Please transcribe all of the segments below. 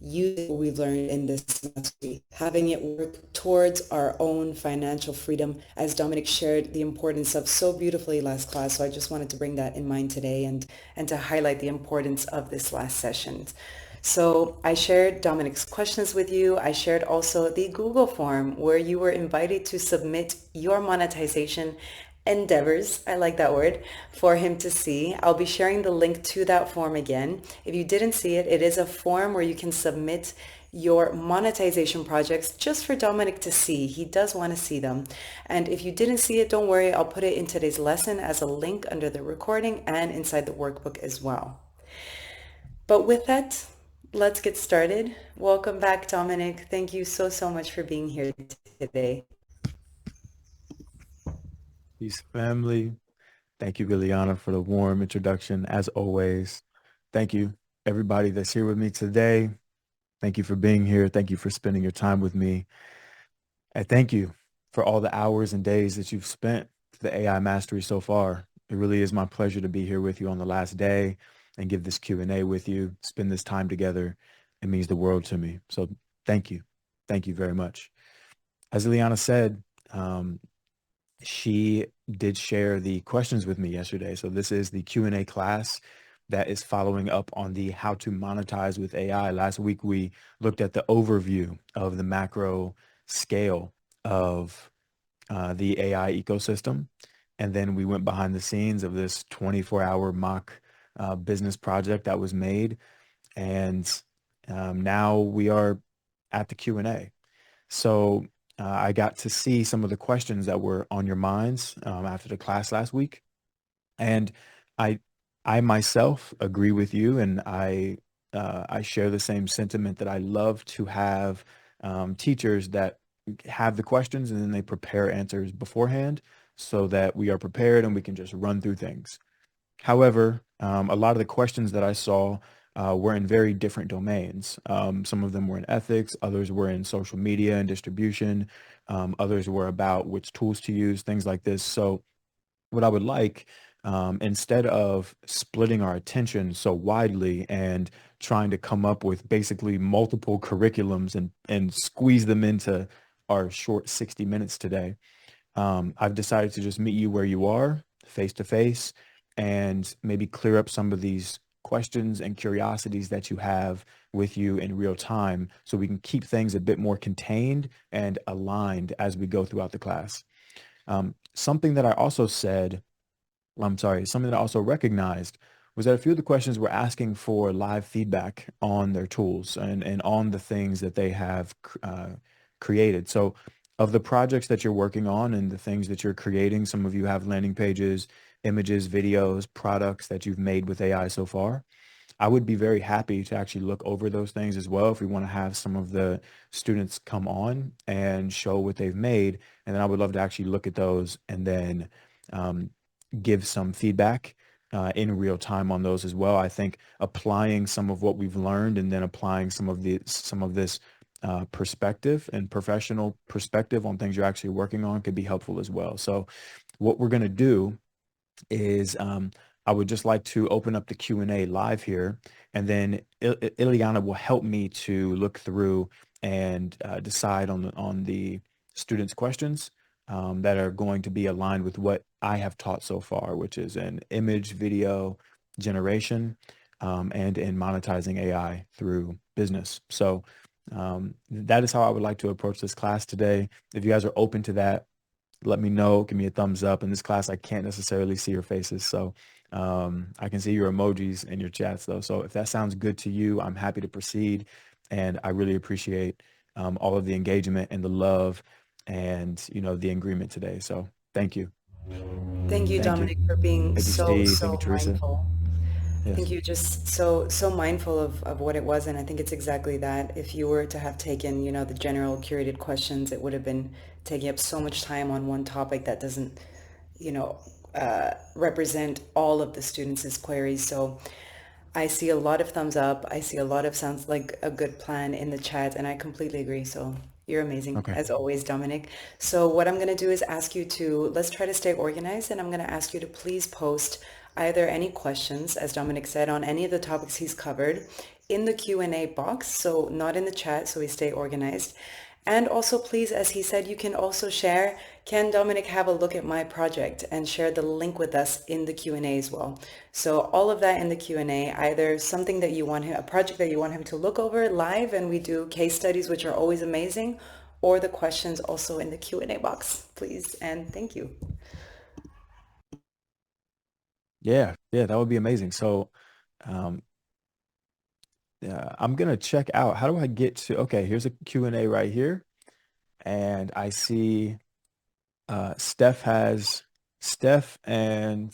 using what we've learned in this semester, having it work towards our own financial freedom, as Dominic shared the importance of so beautifully last class. So I just wanted to bring that in mind today and to highlight the importance of this last session. So I shared Dominic's questions with you. I shared also the Google form where you were invited to submit your monetization endeavors, I like that word, for him to see. I'll be sharing the link to that form again. If you didn't see it, it is a form where you can submit your monetization projects just for Dominic to see. He does want to see them. And if you didn't see it, don't worry. I'll put it in today's lesson as a link under the recording and inside the workbook as well. But with that, let's get started. Welcome back, Dominic. Thank you so, so much for being here today. Peace, family. Thank you, Liliana, for the warm introduction, as always. Thank you, everybody that's here with me today. Thank you for being here. Thank you for spending your time with me. And thank you for all the hours and days that you've spent for the AI Mastery so far. It really is my pleasure to be here with you on the last day and give this Q&A with you, spend this time together. It means the world to me. So thank you. Thank you very much. As Liliana said, she did share the questions with me yesterday. So this is the Q&A class that is following up on the how to monetize with AI. Last week, we looked at the overview of the macro scale of the AI ecosystem. And then we went behind the scenes of this 24-hour mock business project that was made. And now we are at the Q&A. So I got to see some of the questions that were on your minds after the class last week. And I myself agree with you, and I share the same sentiment that I love to have teachers that have the questions and then they prepare answers beforehand so that we are prepared and we can just run through things. However, a lot of the questions that I saw were in very different domains. Some of them were in ethics, others were in social media and distribution, others were about which tools to use, things like this. So what I would like, instead of splitting our attention so widely and trying to come up with basically multiple curriculums and squeeze them into our short 60 minutes today, I've decided to just meet you where you are, face to face, and maybe clear up some of these questions and curiosities that you have with you in real time so we can keep things a bit more contained and aligned as we go throughout the class. Something that I also recognized was that a few of the questions were asking for live feedback on their tools and on the things that they have created. So of the projects that you're working on and the things that you're creating, some of you have landing pages, images, videos, products that you've made with AI so far. I would be very happy to actually look over those things as well if we want to have some of the students come on and show what they've made. And then I would love to actually look at those and then give some feedback in real time on those as well. I think applying some of what we've learned and then applying some of this perspective and professional perspective on things you're actually working on could be helpful as well. So what we're going to do is I would just like to open up the Q&A live here, and then Ileana will help me to look through and decide on the students' questions that are going to be aligned with what I have taught so far, which is an image video generation and in monetizing AI through business. So that is how I would like to approach this class today. If you guys are open to that, let me know, give me a thumbs up. In this class, I can't necessarily see your faces, so I can see your emojis and your chats though. So if that sounds good to you, I'm happy to proceed. And I really appreciate all of the engagement and the love and, the agreement today. So thank you. Thank you, Thank you. Dominic, for being Thank you, so, Steve. Thank you, so Teresa. mindful. I think Yes. you're just so, so mindful of what it was. And I think it's exactly that. If you were to have taken, the general curated questions, it would have been taking up so much time on one topic that doesn't, you know, represent all of the students' queries. So I see a lot of thumbs up. I see a lot of sounds like a good plan in the chat, and I completely agree. So you're amazing, Okay. as always, Dominic. So what I'm going to do is ask you to, let's try to stay organized, and I'm going to ask you to please post either any questions, as Dominic said, on any of the topics he's covered in the Q&A box, so not in the chat, so we stay organized. And also, please, as he said, you can also share, can Dominic have a look at my project and share the link with us in the Q&A as well. So all of that in the Q&A, either something that you want him, a project that you want him to look over live, and we do case studies, which are always amazing, or the questions also in the Q&A box, please. And thank you. Yeah, yeah, that would be amazing. So, um, yeah, I'm gonna check out. How do I get to? Okay, here's a Q&A right here, and I see Steph and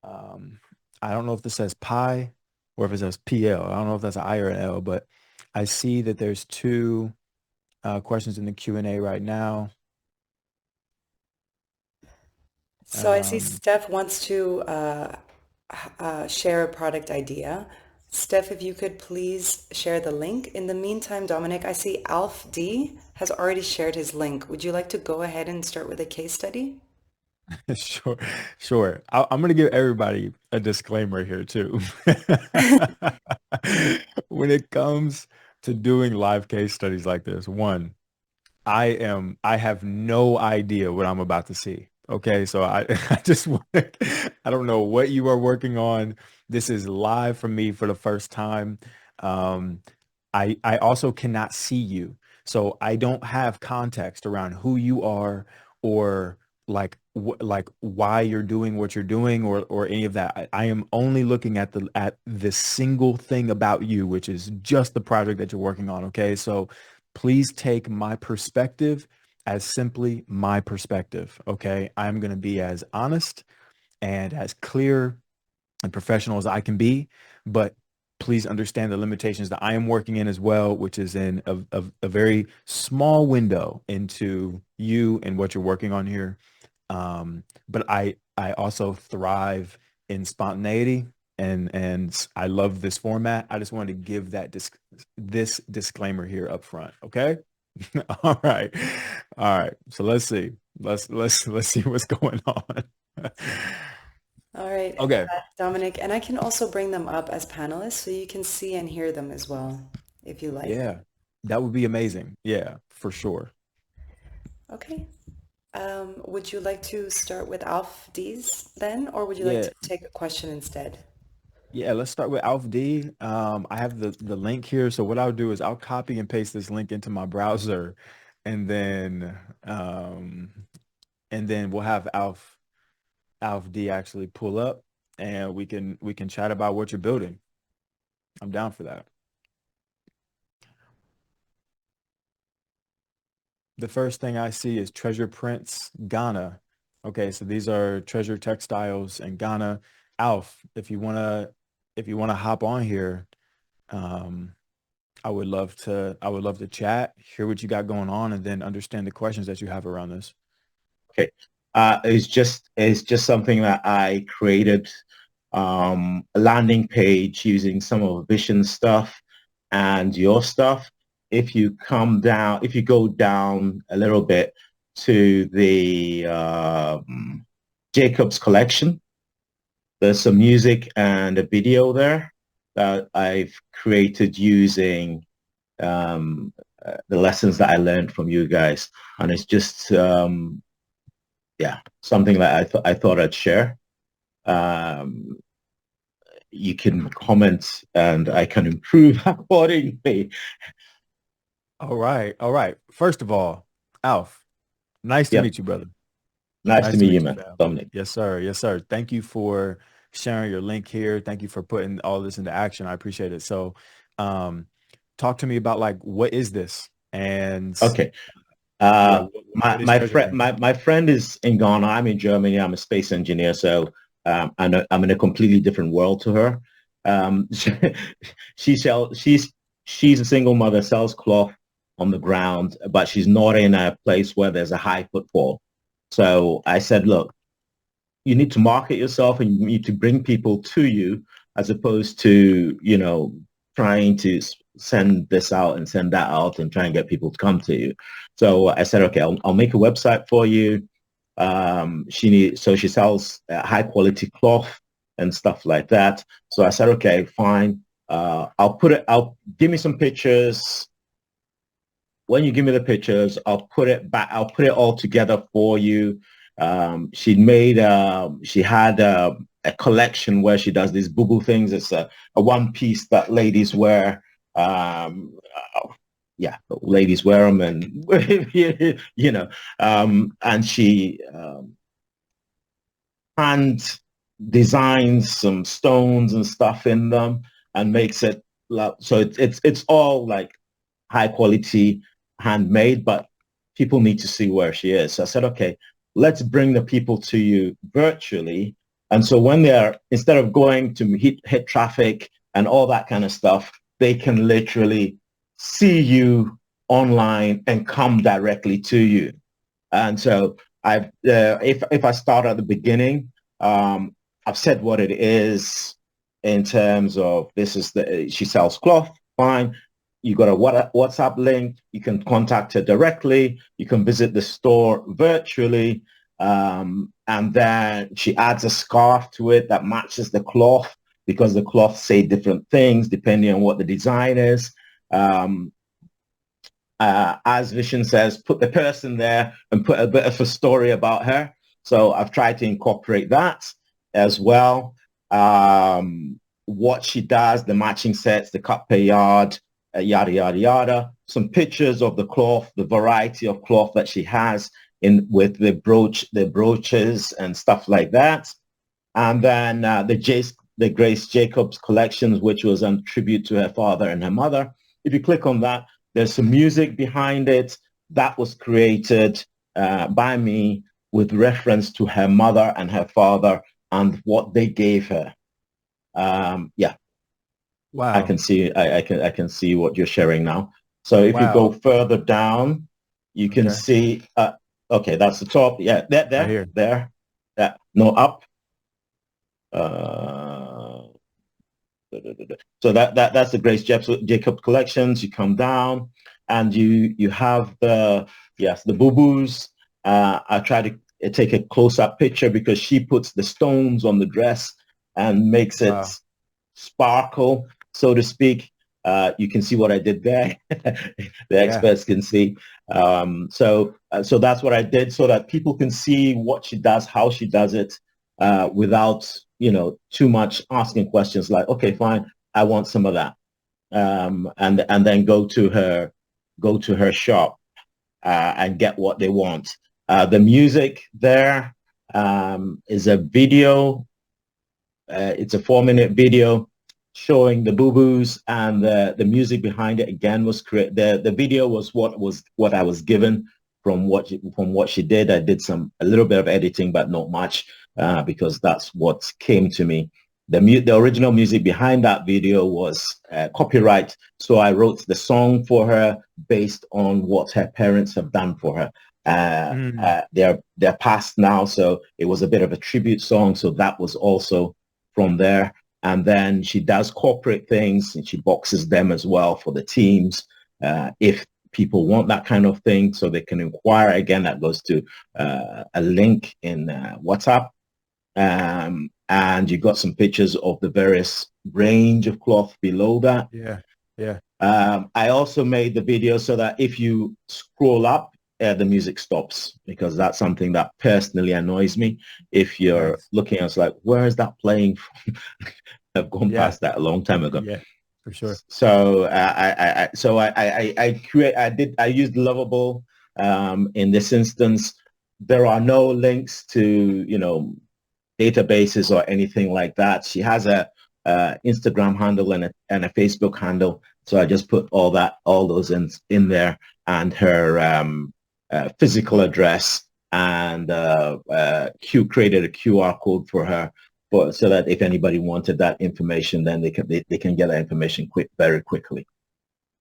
um, I don't know if this says pi or if it says PL. I don't know if that's an I or an L, but I see that there's two questions in the Q&A right now. So I see Um, Steph wants to share a product idea. Steph, if you could please share the link. In the meantime, Dominic, I see Alf D has already shared his link. Would you like to go ahead and start with a case study? Sure, sure. I'm gonna give everybody a disclaimer here too. When it comes to doing live case studies like this, one, I have no idea what I'm about to see. Okay, so I just want I don't know what you are working on. This is live for me for the first time. Um, I also cannot see you. So I don't have context around who you are or like why you're doing what you're doing or any of that. I am only looking at the single thing about you, which is just the project that you're working on. Okay, so please take my perspective as simply my perspective. Okay, I'm going to be as honest and as clear and professional as I can be, but please understand the limitations that I am working in as well, which is in a very small window into you and what you're working on here. But I also thrive in spontaneity and I love this format. I just wanted to give this disclaimer here up front. Okay. All right. All right. So let's see. Let's see what's going on. All right, Okay. Dominic, and I can also bring them up as panelists so you can see and hear them as well, if you like. Yeah. That would be amazing. Yeah, for sure. Okay. Would you like to start with Alf D's then, or would you like Yeah. to take a question instead? Yeah, let's start with Alf D. I have the link here. So what I'll do is I'll copy and paste this link into my browser and then um and then we'll have Alf D actually pull up and we can chat about what you're building. I'm down for that. The first thing I see is Treasure Prints Ghana. Okay, so these are Treasure Textiles in Ghana. Alf, if you wanna hop on here, um, I would love to chat, hear what you got going on, and then understand the questions that you have around this. Okay. It's just something that I created a landing page using some of Vision stuff and your stuff. If you go down a little bit to the Jacob's collection, there's some music and a video there that I've created using the lessons that I learned from you guys. And it's just yeah, something that I thought I'd share. Um, you can comment and I can improve accordingly. All right, all right. First of all, Alf, nice to Yep. meet you, brother. Nice to Nice to meet you, meet you, man. fam. Dominic. Yes, sir. Yes, sir. Thank you for sharing your link here. Thank you for putting all this into action. I appreciate it. So, um, talk to me about like what is this? And Okay. yeah, Uh, what is my Treasure friend Prints? my friend is in Ghana. I'm in Germany. I'm a space engineer, so I'm in a completely different world to her. She, she's a single mother, sells cloth on the ground, but she's not in a place where there's a high footfall. So I said, look, you need to market yourself and you need to bring people to you as opposed to, trying to send this out and send that out and try and get people to come to you. So I said, okay, I'll make a website for you. So she sells high quality cloth and stuff like that. So I said, okay, fine. I'll give me some pictures. When you give me the pictures, I'll put it back. I'll put it all together for you. She had a collection where she does these boo-boo things. It's a one piece that ladies wear. Yeah, ladies wear them, and and she hand designs some stones and stuff in them and makes it so it's all like high quality handmade, but people need to see where she is. So I said, okay, let's bring the people to you virtually. And so when they're, instead of going to hit traffic and all that kind of stuff, they can literally see you online and come directly to you. And so if I start at the beginning, I've said what it is in terms of she sells cloth, fine. You got a WhatsApp link. You can contact her directly. You can visit the store virtually. And then she adds a scarf to it that matches the cloth, because the cloth say different things depending on what the design is. As Vision says, put the person there and put a bit of a story about her. So I've tried to incorporate that as well. What she does, the matching sets, the cut per yard, yada, yada, yada. Some pictures of the cloth, the variety of cloth that she has with the brooches and stuff like that. And then the Grace Jacobs collections, which was a tribute to her father and her mother. If you click on that, there's some music behind it that was created by me with reference to her mother and her father and what they gave her. Yeah. Wow. I can see what you're sharing now. So if you go further down, you can see. Okay, that's the top. Yeah, there, right here. there. Yeah, no, up. So that's the Grace Jacob collections. You come down and you have the boo-boos. I try to take a close-up picture because she puts the stones on the dress and makes it sparkle, so to speak. You can see what I did there. The experts can see. So that's what I did, so that people can see what she does, how she does it, without too much asking questions like, okay, fine, I want some of that, and then go to her shop and get what they want. The music there is a video. It's a 4-minute video showing the boo-boos, and the music behind it again was the video was what I was given from what she did. I did a little bit of editing, but not much, because that's what came to me. The original music behind that video was copyright, so I wrote the song for her based on what her parents have done for her. They're passed now, so it was a bit of a tribute song, so that was also from there. And then she does corporate things, and she boxes them as well for the teams, if people want that kind of thing, so they can inquire. Again, that goes to a link in WhatsApp. And you got some pictures of the various range of cloth below that. I also made the video so that if you scroll up, the music stops, because that's something that personally annoys me. If you're looking, I was like, where is that playing from? I've gone past that a long time ago. Yeah, for sure. So I used Lovable in this instance. There are no links to databases or anything like that. She has a Instagram handle and a Facebook handle, so I just put all those in there, and her physical address, and created a QR code for her, so that if anybody wanted that information, then they can get that information very quickly.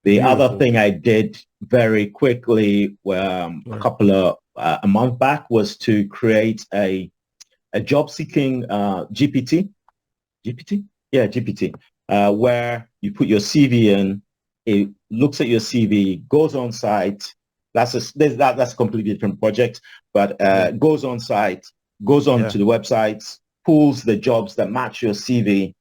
The other thing I did very quickly, a month back, was to create a job-seeking GPT, where you put your CV in, it looks at your CV, goes on site. That's a completely different project, but goes on site, goes on to the websites, pulls the jobs that match your CV,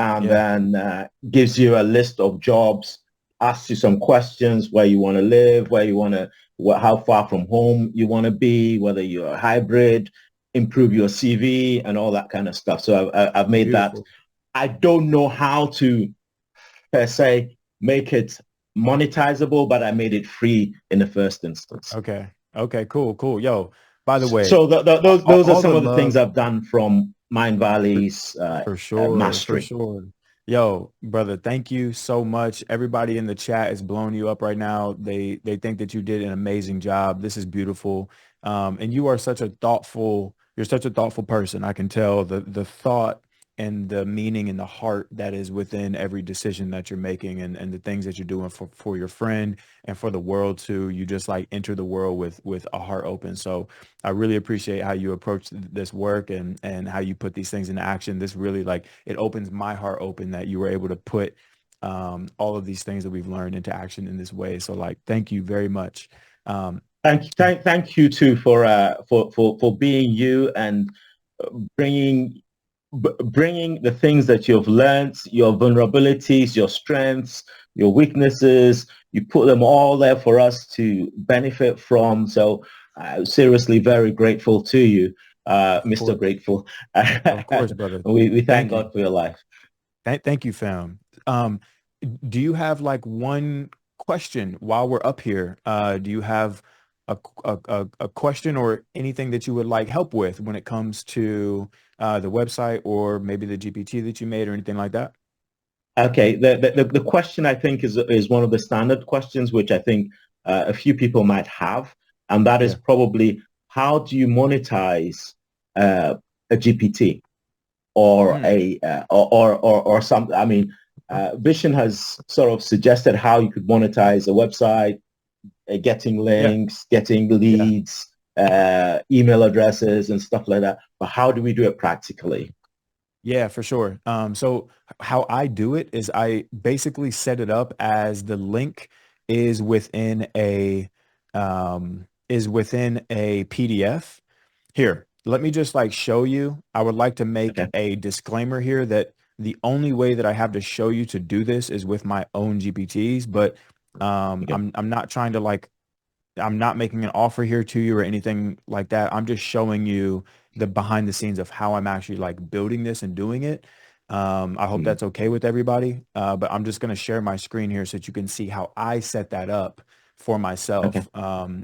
and Yeah. then gives you a list of jobs, asks you some questions: where you want to live, where you want to, how far from home you want to be, whether you're a hybrid, improve your CV, and all that kind of stuff. So I've made that. Beautiful. I don't know how to per se make it monetizable, but I made it free in the first instance. Okay. Okay. Cool. Cool. Yo, by the way, So those are all some the of the things love. I've done from Mind Valley's For sure, for mastery. sure. Yo, brother, thank you so much. Everybody in the chat is blowing you up right now. They think that you did an amazing job. This is beautiful. And you are you're such a thoughtful person. I can tell the thought and the meaning and the heart that is within every decision that you're making and the things that you're doing for your friend and for the world too. You just like enter the world with a heart open. So I really appreciate how you approach this work and how you put these things into action. This really like it opens my heart open that you were able to put all of these things that we've learned into action in this way. So like, thank you very much. Um, Thank you too for being you and bringing bringing the things that you've learned, your vulnerabilities, your strengths, your weaknesses. You put them all there for us to benefit from. So seriously, very grateful to you, of Mr. course, Grateful. of course, brother. We thank Thank you. God for your life. Thank you, fam. Um, do you have like one question while we're up here? Do you have a question or anything that you would like help with when it comes to the website or maybe the GPT that you made or anything like that? Okay, the question I think is one of the standard questions, which I think a few people might have, and that is Yeah. probably how do you monetize a GPT or Mm, a or some. I mean, Vision has sort of suggested how you could monetize a website, getting yeah. links, getting Yeah. leads, email addresses, and stuff like that. But how do we do it practically? Yeah, for sure. So how I do it is I basically set it up as the link is within a PDF. Here, let me just like show you. I would like to make Okay. a disclaimer here that the only way that I have to show you to do this is with my own GPTs, but Okay. I'm not trying to like I'm not making an offer here to you or anything like that. I'm just showing you the behind the scenes of how I'm actually like building this and doing it. I hope Mm. that's okay with everybody. But I'm just going to share my screen here so that you can see how I set that up for Okay. myself.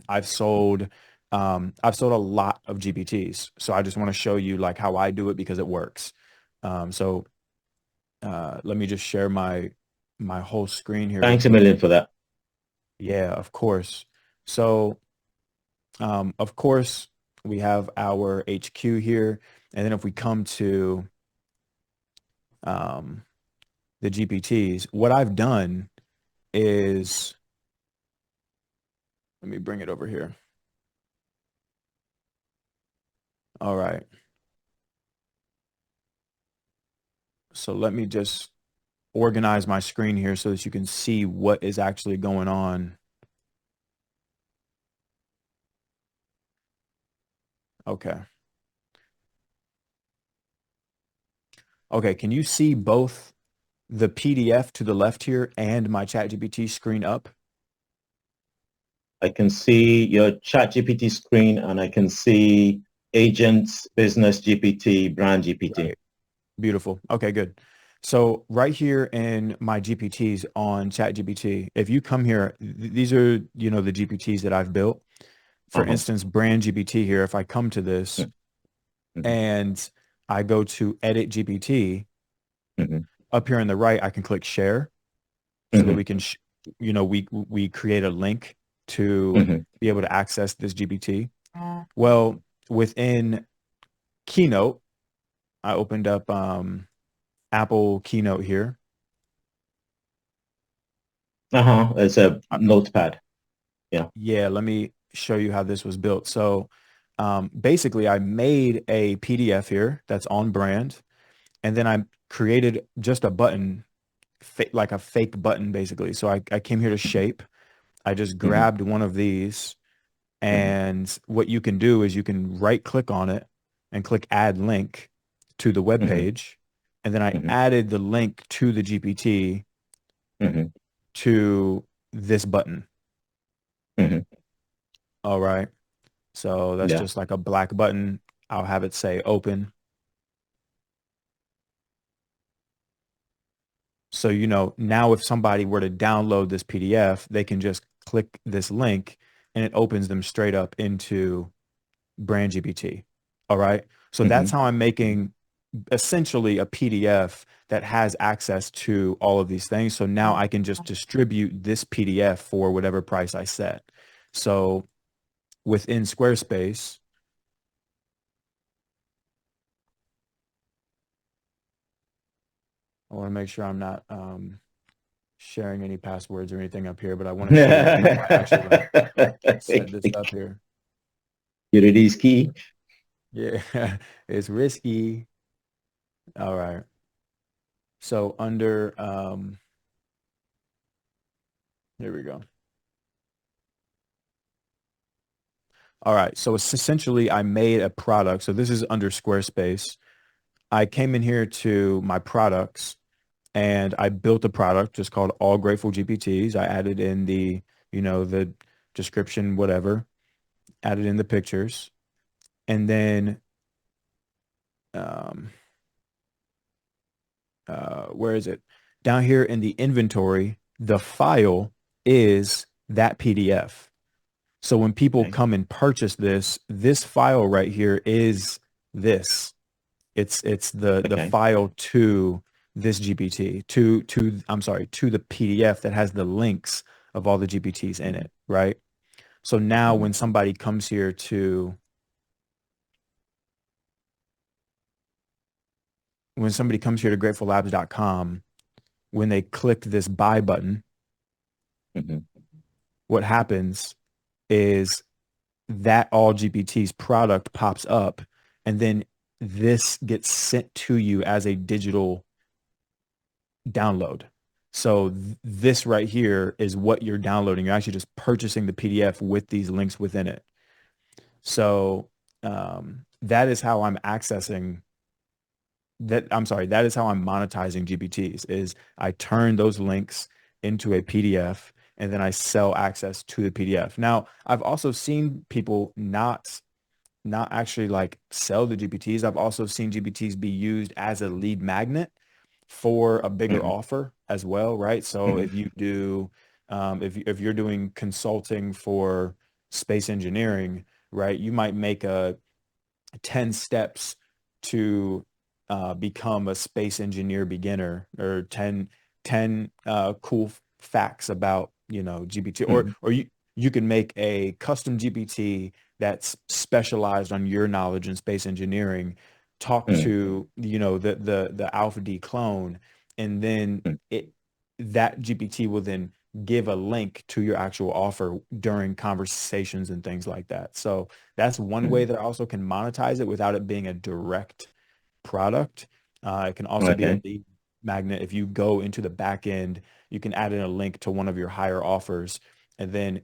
I've sold a lot of GPTs, so I just want to show you like how I do it because it works. So let me just share my whole screen here real Thanks a million quickly. for that. Yeah, of course. So of course, we have our HQ here. And then if we come to um, the GPTs, what I've done is, let me bring it over here. All right. So let me just organize my screen here so that you can see what is actually going on. Okay. Okay. Can you see both the PDF to the left here and my ChatGPT screen up? I can see your chat GPT screen and I can see agents, business GPT, brand GPT. Right. Beautiful. Okay, good. So right here in my GPTs on ChatGPT, if you come here, these are, the GPTs that I've built. For Uh-huh. instance, brand GPT here, if I come to this Mm-hmm. and I go to edit GPT, Mm-hmm. up here on the right, I can click share so that Mm-hmm. we can, we create a link to Mm-hmm. be able to access this GPT. Well, within Keynote, I opened up Apple Keynote here. Uh-huh. It's a notepad. Yeah. Yeah, let me show you how this was built. So basically, I made a PDF here that's on brand, and then I created just a button, like a fake button, basically. So I came here to shape. I just Mm-hmm. grabbed one of these, Mm-hmm. and what you can do is you can right click on it and click add link to the web Mm-hmm. page, and then I Mm-hmm. added the link to the GPT Mm-hmm. to this button. Mm-hmm. All right. So that's Yeah. just like a black button. I'll have it say open. So, now if somebody were to download this PDF, they can just click this link and it opens them straight up into Brand GPT. All right. So Mm-hmm. that's how I'm making essentially a PDF that has access to all of these things. So now I can just distribute this PDF for whatever price I set. So within Squarespace, I want to make sure I'm not sharing any passwords or anything up here, but I want to show you how I actually like set this up here. Security's key. Yeah, it's risky. All right. So under, here we go. All right. So it's essentially I made a product. So this is under Squarespace. I came in here to my products and I built a product just called All Grateful GPTs. I added in the description, whatever, added in the pictures. And then, um, where is it? Down here in the inventory, the file is that PDF. So when people Okay. come and purchase this file right here is this. It's the Okay. file to this GPT, to the PDF that has the links of all the GPTs in it, right? So now Mm-hmm. when somebody comes here to gratefullabs.com, when they click this buy button, Mm-hmm. what happens is that all GPT's product pops up and then this gets sent to you as a digital download. So this right here is what you're downloading. You're actually just purchasing the PDF with these links within it. So that is how I'm accessing that. I'm sorry. That is how I'm monetizing GPTs is I turn those links into a PDF and then I sell access to the PDF. Now, I've also seen people not actually like sell the GPTs. I've also seen GPTs be used as a lead magnet for a bigger Mm-hmm. offer as well, right? So Mm-hmm. if you do, if you're doing consulting for space engineering, right, you might make a 10 steps to become a space engineer beginner or 10 cool facts about, GPT Mm-hmm. or you can make a custom GPT that's specialized on your knowledge in space engineering, talk to, the Alpha D clone, and then that GPT will then give a link to your actual offer during conversations and things like that. So that's one way Mm-hmm. that I also can monetize it without it being a direct product. It can also be a Okay. lead magnet. If you go into the back end, you can add in a link to one of your higher offers and then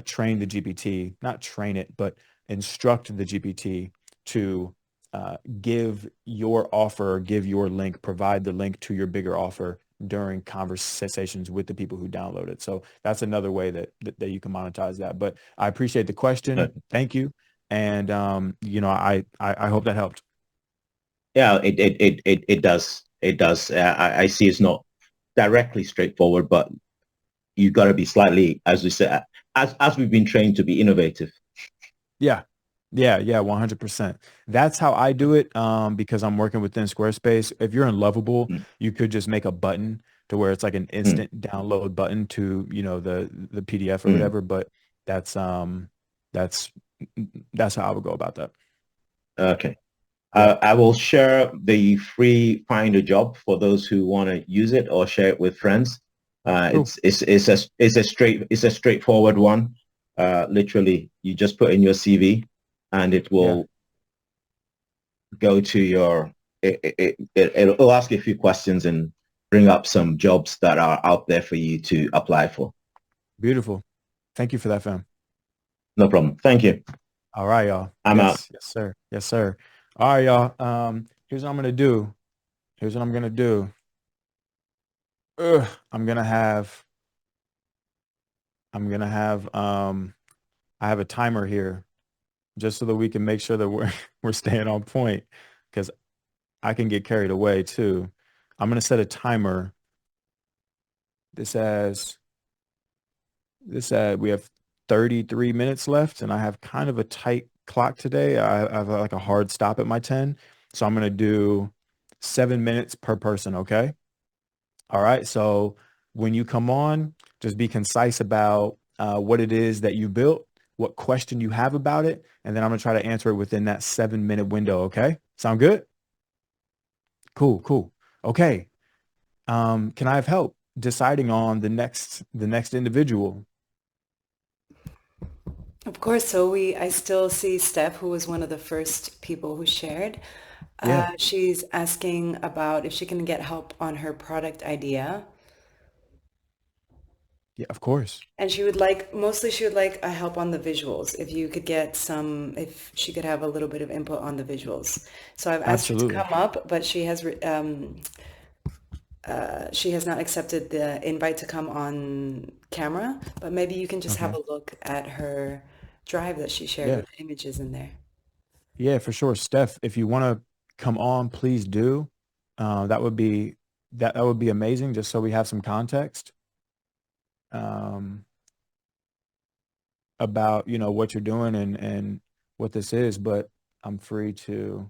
train the GPT, not train it, but instruct the GPT to give your offer, give your link, provide the link to your bigger offer during conversations with the people who download it. So that's another way that you can monetize that. But I appreciate the question. Okay. Thank you. And I hope that helped. Yeah, it does. It does. I see it's not directly straightforward, but you got to be slightly, as we said, as we've been trained to be innovative. Yeah. Yeah, 100%. That's how I do it because I'm working within Squarespace. If you're in Lovable, Mm, you could just make a button to where it's like an mm, instant download button to, the PDF or mm. whatever, but that's that's that's how I would go about that. Okay. Yeah. I will share the free Find a Job for those who want to use it or share it with friends. Cool. It's a straightforward one. Literally, you just put in your CV, and it Yeah. will go to your. It'll ask you a few questions and bring up some jobs that are out there for you to apply for. Beautiful. Thank you for that, fam. No problem. Thank you. All right, y'all. I'm out. Yes, yes, sir. Yes, sir. All right, y'all. Here's what I'm gonna do. Here's what I'm gonna do. Ugh, I'm gonna have I have a timer here just so that we can make sure that we're we're staying on point because I can get carried away too. I'm gonna set a timer. This has we have 33 minutes left, and I have kind of a tight clock today. I have like a hard stop at my 10, so I'm gonna do 7 minutes per person. Okay. All right. So when you come on, just be concise about what it is that you built, what question you have about it, and then I'm gonna try to answer it within that 7 minute window. Okay. Sound good? Cool. Cool. Okay. Can I have help deciding on the next individual? Of course. So I still see Steph, who was one of the first people who shared. Yeah. She's asking about if she can get help on her product idea. Yeah, of course. And she would like a help on the visuals. If you could get if she could have a little bit of input on the visuals. So I've asked her to Absolutely. come up, but she has not accepted the invite to come on camera. But maybe you can just have Okay. a look at her drive that she shared Yeah. with images in there. Yeah, for sure. Steph, if you want to come on, please do. That would be that would be amazing, just so we have some context um, about, what you're doing and what this is. But I'm free to,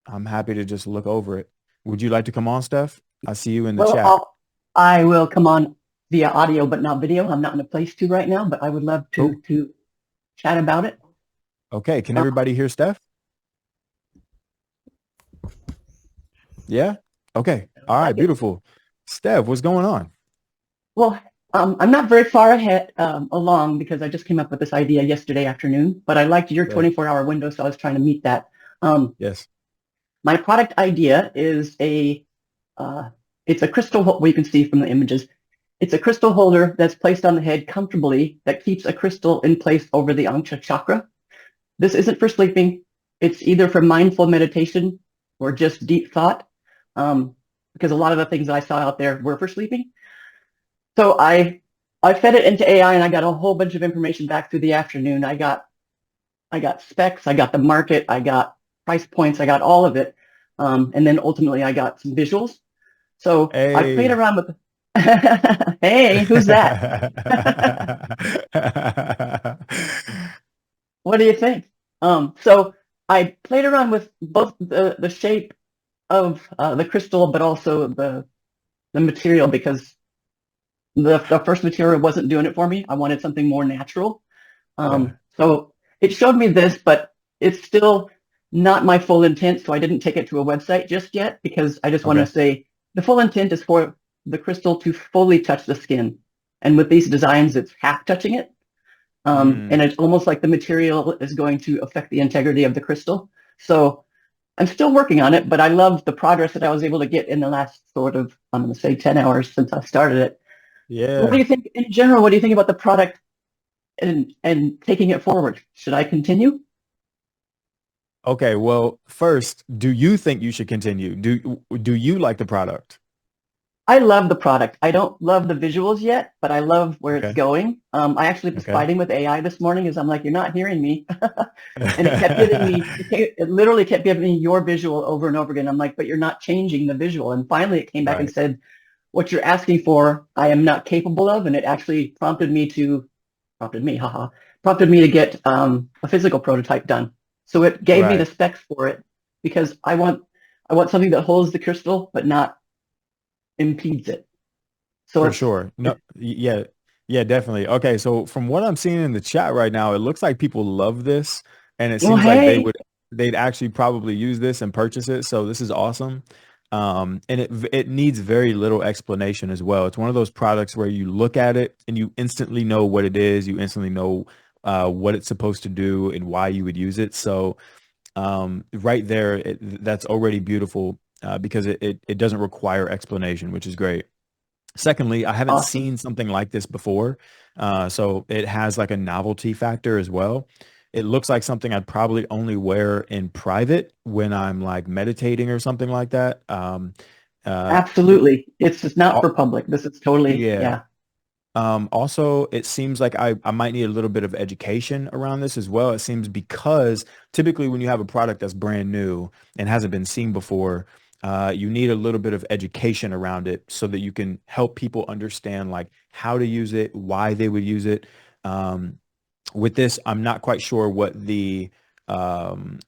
I'm happy to just look over it. Would you like to come on, Steph? I see you in the Well, chat. I will come on via audio, but not video. I'm not in a place to right now, but I would love to Cool. chat about it. Okay. Can Uh, everybody hear Steph? Yeah. Okay. All right. like it. Beautiful. Steph, what's going on? Well, I'm not very far ahead along because I just came up with this idea yesterday afternoon, but I liked your Right. 24-hour window, so I was trying to meet that. Um, Yes. my product idea is uh, it's a crystal, well, you can see from the images. It's a crystal holder that's placed on the head comfortably that keeps a crystal in place over the Anksha chakra. This isn't for sleeping. It's either for mindful meditation or just deep thought, because a lot of the things that I saw out there were for sleeping. So I fed it into AI and I got a whole bunch of information back through the afternoon. I got specs, I got the market, I got price points, I got all of it, and then ultimately I got some visuals. So I played Hey. around with. Hey, who's that? What do you think? So I played around with both the shape of the crystal, but also the material because the first material wasn't doing it for me. I wanted something more natural. Yeah. So it showed me this, but it's still not my full intent. So I didn't take it to a website just yet because I just want to Okay. say the full intent is for the crystal to fully touch the skin. And with these designs, it's half touching it. And Mm. it's almost like the material is going to affect the integrity of the crystal. So I'm still working on it, but I love the progress that I was able to get in the last sort of, I'm going to say 10 hours since I started it. What do Yeah. you think in general? What do you think about the product and taking it forward? Should I continue? Okay. Well, first, do you think you should continue? Do you like the product? I love the product. I don't love the visuals yet, but I love where it's Okay. going. I actually was Okay. fighting with AI this morning as I'm like, you're not hearing me. And it kept giving me, it literally kept giving me your visual over and over again. I'm like, but you're not changing the visual. And finally it came back and Right. said, what you're asking for, I am not capable of. And it actually prompted me to get a physical prototype done. So it gave me the Right. specs for it because I want something that holds the crystal but not impedes it. So For sure. No, yeah. Yeah, definitely. Okay, so from what I'm seeing in the chat right now, it looks like people love this, and it well, seems like hey, they'd actually probably use this and purchase it. So this is awesome. And it needs very little explanation as well. It's one of those products where you look at it and you instantly know what it is. You instantly know what it's supposed to do and why you would use it. So right there, that's already beautiful because it doesn't require explanation, which is great. Secondly, I haven't awesome. seen something like this before. So it has like a novelty factor as well. it looks like something I'd probably only wear in private when I'm like meditating or something like that. It, Absolutely. It's just not for public. This is totally, yeah. yeah. Also, it seems like I might need a little bit of education around this as well. It seems because typically when you have a product that's brand new and hasn't been seen before, you need a little bit of education around it so that you can help people understand like how to use it, why they would use it. With this, I'm not quite sure what the I'm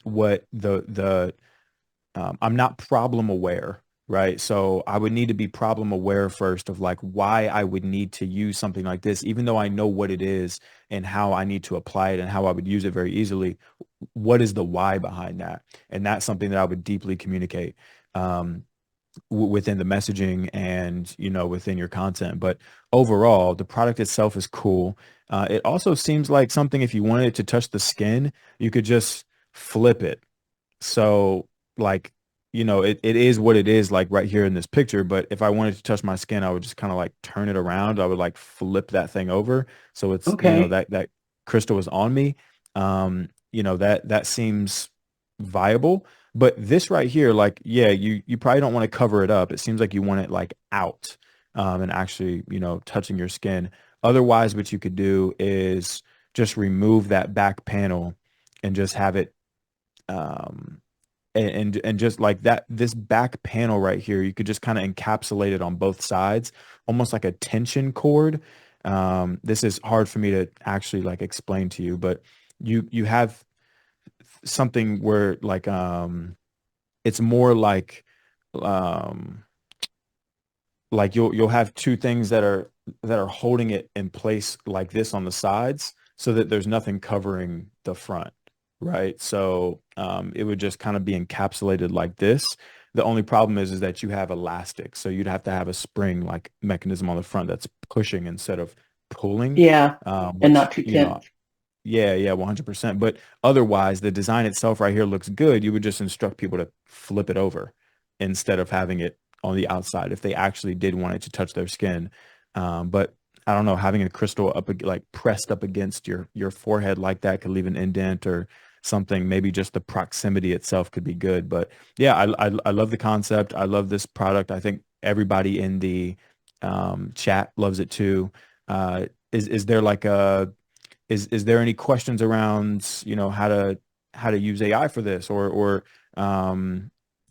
not problem aware, right? So I would need to be problem aware first of like why I would need to use something like this, even though I know what it is and how I need to apply it and how I would use it very easily. What is the why behind that? And that's something that I would deeply communicate within the messaging and, within your content. But overall, the product itself is cool. It also seems like something, if you wanted it to touch the skin, you could just flip it. So like, it is what it is like right here in this picture. But if I wanted to touch my skin, I would just kind of like turn it around. I would like flip that thing over. So it's, Okay. that crystal is on me. That seems viable. But this right here, like, yeah, you probably don't want to cover it up. It seems like you want it like out, and actually, touching your skin. Otherwise, what you could do is just remove that back panel and just have it um and just like that, this back panel right here, you could just kind of encapsulate it on both sides, almost like a tension cord. This is hard for me to actually like explain to you, but you have something where like it's more um like you'll have two things that are holding it in place like this on the sides so that there's nothing covering the front, right? So it would just kind of be encapsulated like this. The only problem is that you have elastic, so you'd have to have a spring like mechanism on the front that's pushing instead of pulling, Yeah. And which not too tense. yeah, 100%. But otherwise, the design itself right here looks good. You would just instruct people to flip it over instead of having it on the outside if they actually did want it to touch their skin. But I don't know, having a crystal like pressed up against your forehead like that could leave an indent or something. Maybe just the proximity itself could be good. But yeah, I love the concept. I love this product. I think everybody in the chat loves it too. Is there like is there any questions around, how to use AI for this or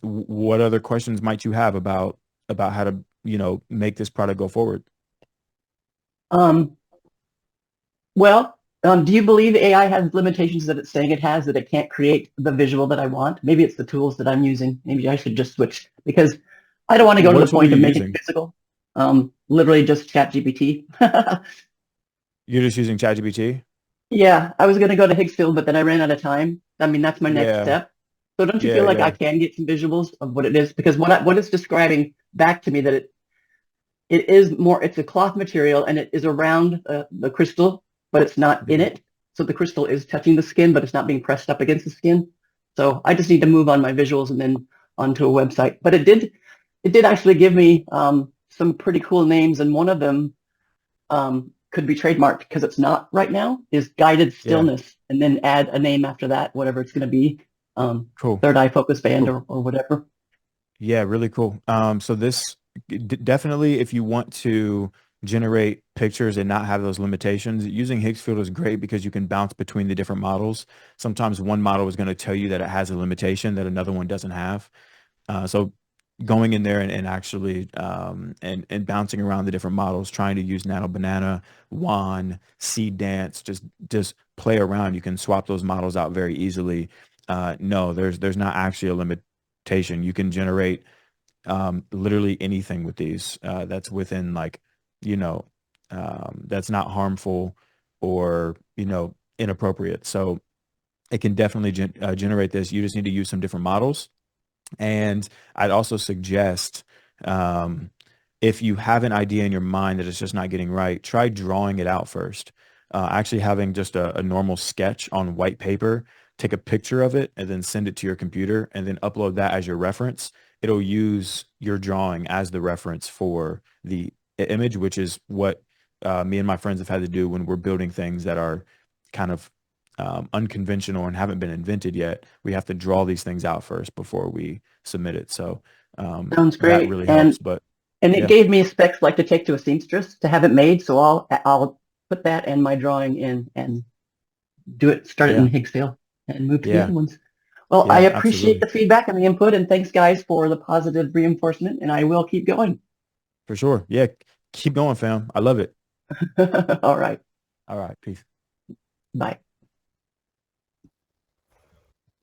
what other questions might you have about how to, make this product go forward? Um, well, do you believe AI has limitations that it's saying it has, that it can't create the visual that I want? Maybe it's the tools that I'm using. Maybe I should just switch because I don't want to go to What the tool are point you of making it using? physical. Literally just ChatGPT. You're just using ChatGPT? Yeah, I was going to go to Higgsfield, but then I ran out of time. I mean, that's my next Yeah, step. So don't you yeah, feel like I yeah, can get some visuals of what it is? Because what it's describing back to me that it is more, it's a cloth material and it is around the crystal, but it's not in mhm, it. So the crystal is touching the skin, but it's not being pressed up against the skin. So I just need to move on my visuals and then onto a website. But it did actually give me some pretty cool names, and one of them could be trademarked because it's not right now, is guided yeah, stillness, and then add a name after that, whatever it's going to be, cool, third eye focus band cool. or whatever. Yeah, really cool. So this definitely, if you want to generate pictures and not have those limitations, using Higgsfield is great because you can bounce between the different models. Sometimes one model is going to tell you that it has a limitation that another one doesn't have. So going in there and actually and bouncing around the different models, trying to use Nano Banana, Juan, Seed Dance, just play around. You can swap those models out very easily. No, there's not actually a limitation. You can generate literally anything with these that's within like, you know, that's not harmful or, inappropriate. So it can definitely generate this. You just need to use some different models. And I'd also suggest, um, if you have an idea in your mind that it's just not getting right, try drawing it out first. Actually having just a normal sketch on white paper, take a picture of it and then send it to your computer and then upload that as your reference. It'll use your drawing as the reference for the image, which is what me and my friends have had to do when we're building things that are kind of unconventional and haven't been invented yet, we have to draw these things out first before we submit it. So Sounds that great. really helps. But And it yeah, gave me specs like to take to a seamstress to have it made. So I'll put that and my drawing in and start it in yeah, Higgsville and move to the yeah, other ones. Well, I yeah, appreciate absolutely. the feedback and the input, and thanks guys for the positive reinforcement, and I will keep going. For sure. Yeah. Keep going, fam. I love it. All right. All right. Peace. Bye.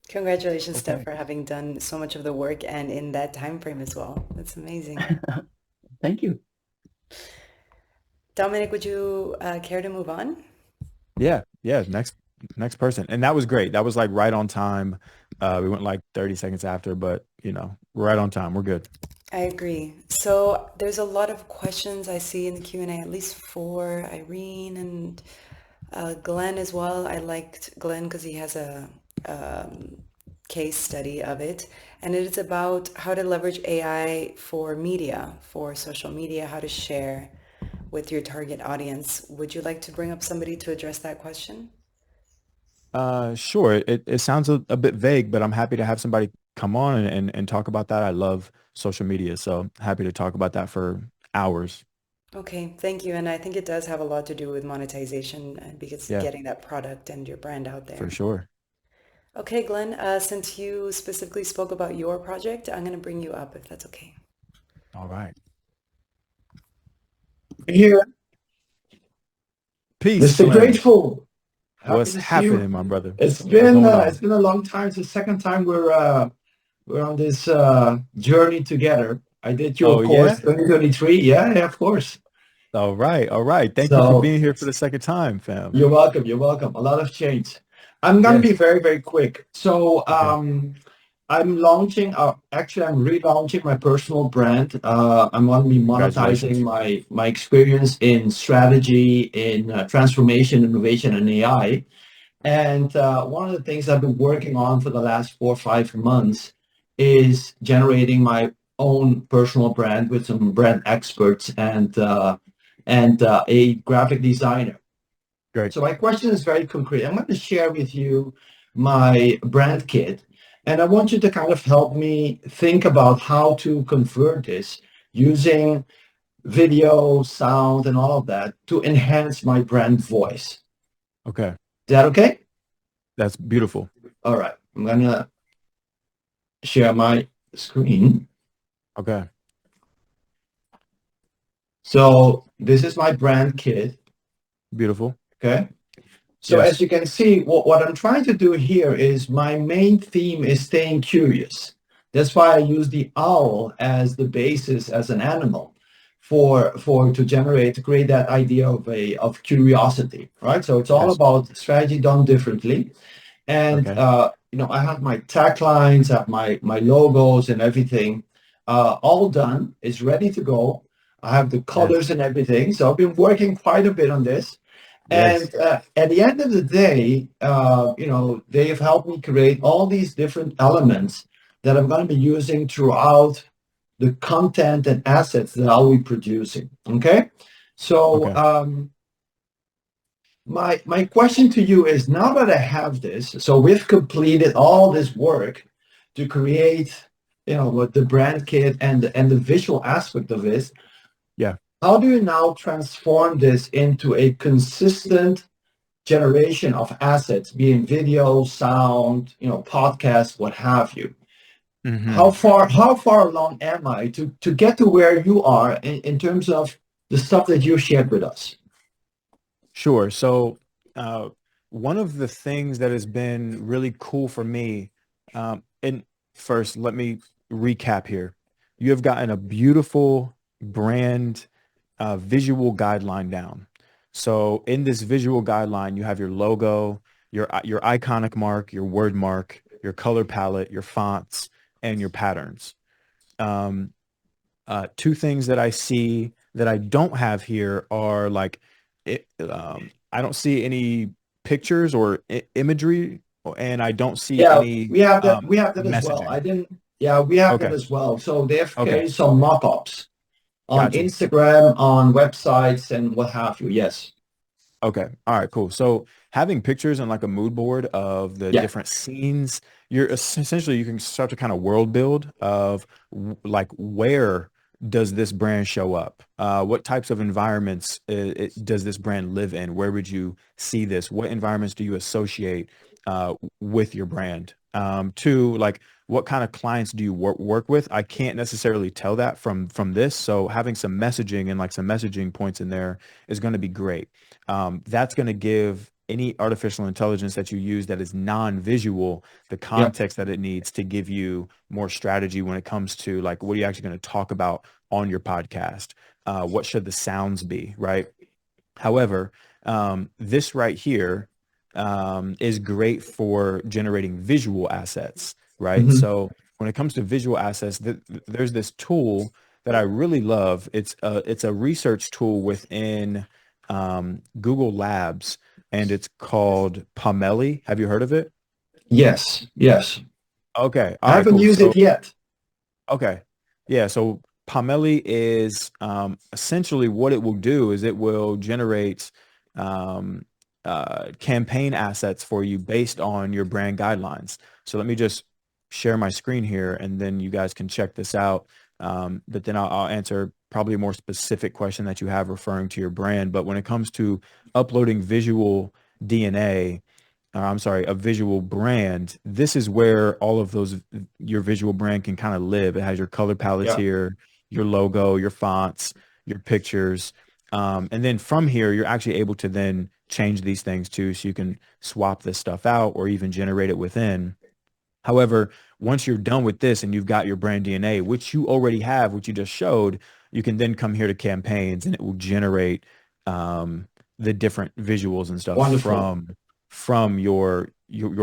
Congratulations, Steph, Okay. for having done so much of the work and in that time frame as well. That's amazing. Thank you. Dominic, would you care to move on? Yeah. Yeah. Next person. And that was great. That was like right on time. We went like 30 seconds after, but we're right on time. We're good. I agree. So there's a lot of questions I see in the Q&A, at least for Irene and Glenn as well. I liked Glenn because he has a case study of it, and it is about how to leverage AI for media, for social media, how to share with your target audience. Would you like to bring up somebody to address that question? Sure. It sounds a bit vague, but I'm happy to have somebody come on and talk about that. I love social media, so happy to talk about that for hours. Okay, thank you. And I think it does have a lot to do with monetization because Yeah, getting that product and your brand out for there. sure. Okay, Glenn, since you specifically spoke about your project, I'm going to bring you up if that's okay. All right. Here, Peace, Mr. Glenn. Grateful. Happy What's to see you. happening, my brother? It's What's been going uh, it's on? been a long time. It's the second time we're on this journey together. I did your Oh, course yeah? 2023. Yeah, of course. All right. All right. Thank you for So being here for the second time, fam. you're welcome. You're welcome. A lot of change. I'm gonna be Yes. very, very quick. So Okay. I'm launching. Actually, I'm relaunching my personal brand. I'm going to be monetizing Congratulations. my experience in strategy, in transformation, innovation, and AI. And one of the things I've been working on for the last 4 or 5 months is generating my own personal brand with some brand experts and a graphic designer. Great. So my question is very concrete. I'm going to share with you my brand kit, and I want you to kind of help me think about how to convert this using video, sound, and all of that to enhance my brand voice. Okay. Is that okay? That's beautiful. All right. I'm going to share my screen. Okay. So this is my brand kit. Beautiful. Okay. So as Yes. you can see, what I'm trying to do here is my main theme is staying curious. That's why I use the owl as the basis as an animal to create that idea of curiosity, right? So it's all Yes. about strategy done differently. And Okay. I have my taglines, I have my logos and everything all done. It's ready to go. I have the Yes. colors and everything. So I've been working quite a bit on this. Yes. And at the end of the day, they have helped me create all these different elements that I'm going to be using throughout the content and assets that I'll be producing. Okay. So Okay. my question to you is, now that I have this, so we've completed all this work to create, what the brand kit and the visual aspect of it. Yeah. How do you now transform this into a consistent generation of assets, being video, sound, podcasts, what have you? Mm-hmm. How far along am I to get to where you are in terms of the stuff that you shared with us? Sure. So, one of the things that has been really cool for me, and first, let me recap here. You have gotten a beautiful brand visual guideline down. So in this visual guideline, you have your logo, your iconic mark, your word mark, your color palette, your fonts, and your patterns. Um, Two things that I see that I don't have here are like, I don't see any pictures or imagery, and I don't see Yeah, any we have that. We have that as well. messaging. I didn't. Yeah, we have that Okay. as well. So they've Okay. created some mock-ups on Got you. Instagram, on websites, and what have you. Yes. Okay. All right, cool. So having pictures and like a mood board of the Yeah. different scenes, essentially you can start to kind of world build of like where does this brand show up? What types of environments does this brand live in? Where would you see this? What environments do you associate with your brand? Two, like what kind of clients do you work with? I can't necessarily tell that from this. So having some messaging and like some messaging points in there is going to be great. That's going to give any artificial intelligence that you use that is non-visual the Yeah. context that it needs to give you more strategy when it comes to like what are you actually going to talk about on your podcast? What should the sounds be, right? However, this right here is great for generating visual assets, right? Hmm. So when it comes to visual assets, there's this tool that I really love. It's a research tool within Google Labs, and it's called Pomeli. Have you heard of it? Yes. Yes. Okay. I All right, haven't cool. used So it yet. okay. Yeah. So Pomeli is essentially what it will do is it will generate um, campaign assets for you based on your brand guidelines. So let me just share my screen here and then you guys can check this out. But then I'll answer probably a more specific question that you have referring to your brand. But when it comes to uploading visual DNA, I'm sorry, a visual brand, this is where all of those, your visual brand can kind of live. It has your color palettes Yeah. here, your logo, your fonts, your pictures. And then from here, you're actually able to then change these things too. So you can swap this stuff out or even generate it within. However, once you're done with this and you've got your brand DNA, which you already have, which you just showed, you can then come here to campaigns and it will generate the different visuals and stuff Wonderful. from your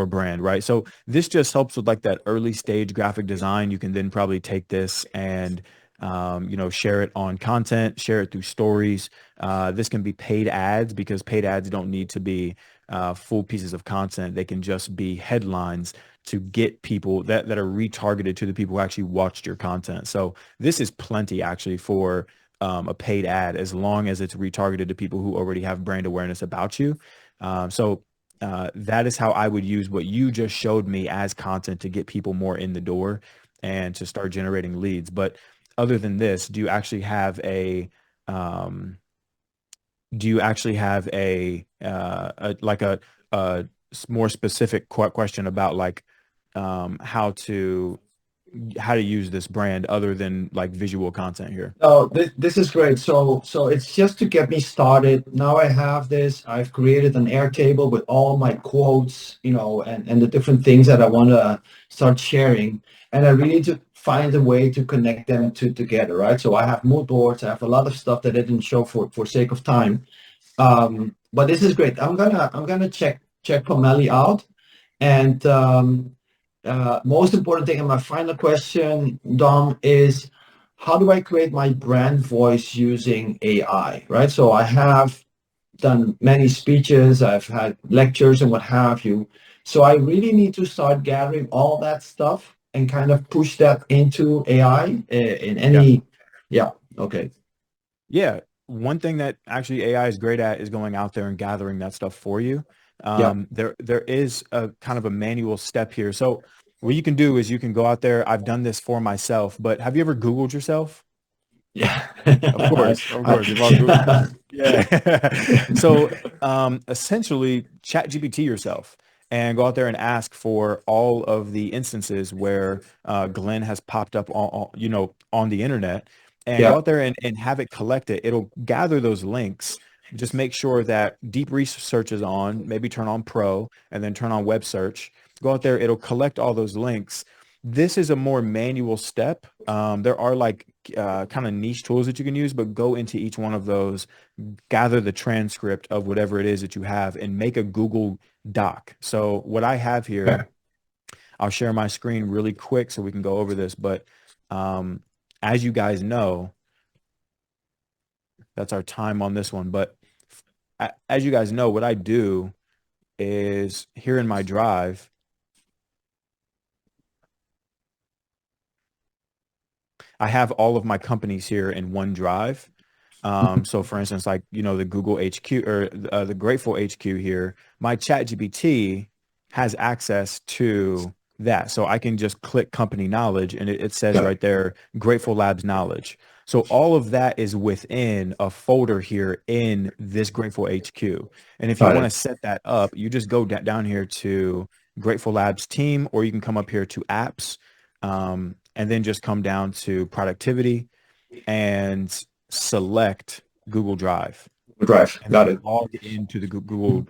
brand, right? So this just helps with like that early stage graphic design. You can then probably take this and share it on content, share it through stories. This can be paid ads because paid ads don't need to be full pieces of content. They can just be headlines to get people that are retargeted to the people who actually watched your content. So this is plenty actually for a paid ad as long as it's retargeted to people who already have brand awareness about you. That is how I would use what you just showed me as content to get people more in the door and to start generating leads. But other than this, um, do you actually have a more specific question about like how to use this brand other than like visual content here? Oh, this is great. So it's just to get me started. Now I have this. I've created an Airtable with all my quotes, and the different things that I want to start sharing. And I really need to find a way to connect them together, right? So I have mood boards. I have a lot of stuff that I didn't show for sake of time. But this is great. I'm gonna check Pomeli out. And most important thing, and my final question, Dom, is how do I create my brand voice using AI, right? So I have done many speeches, I've had lectures and what have you. So I really need to start gathering all that stuff and kind of push that into AI in Yeah. any, yeah, okay. Yeah. One thing that actually AI is great at is going out there and gathering that stuff for you. Yeah. There is a kind of a manual step here. So what you can do is you can go out there. I've done this for myself, but have you ever Googled yourself? Yeah. Of course, of I- course. You've all Googled. Yeah. So essentially chat GPT yourself and go out there and ask for all of the instances where Glenn has popped up on the internet and go yeah. out there and have it collect it. It'll gather those links. Just make sure that deep research is on, maybe turn on pro and then turn on web search. Go out there, it'll collect all those links. This is a more manual step. There are like kind of niche tools that you can use, but go into each one of those, gather the transcript of whatever it is that you have and make a Google Doc. So what I have Okay. here, I'll share my screen really quick so we can go over this. But as you guys know, that's our time on this one. But as you guys know, what I do is here in my drive, I have all of my companies here in one drive. So for instance, like, the Google HQ or the Grateful HQ here, my ChatGPT has access to that. So I can just click company knowledge and it says Got it. right there, Grateful Labs knowledge. So all of that is within a folder here in this Grateful HQ. And if you Got want to it. set that up, you just go down here to Grateful Labs team, or you can come up here to apps, and then just come down to productivity and select Google Drive Drive. and Got then it. log into the Google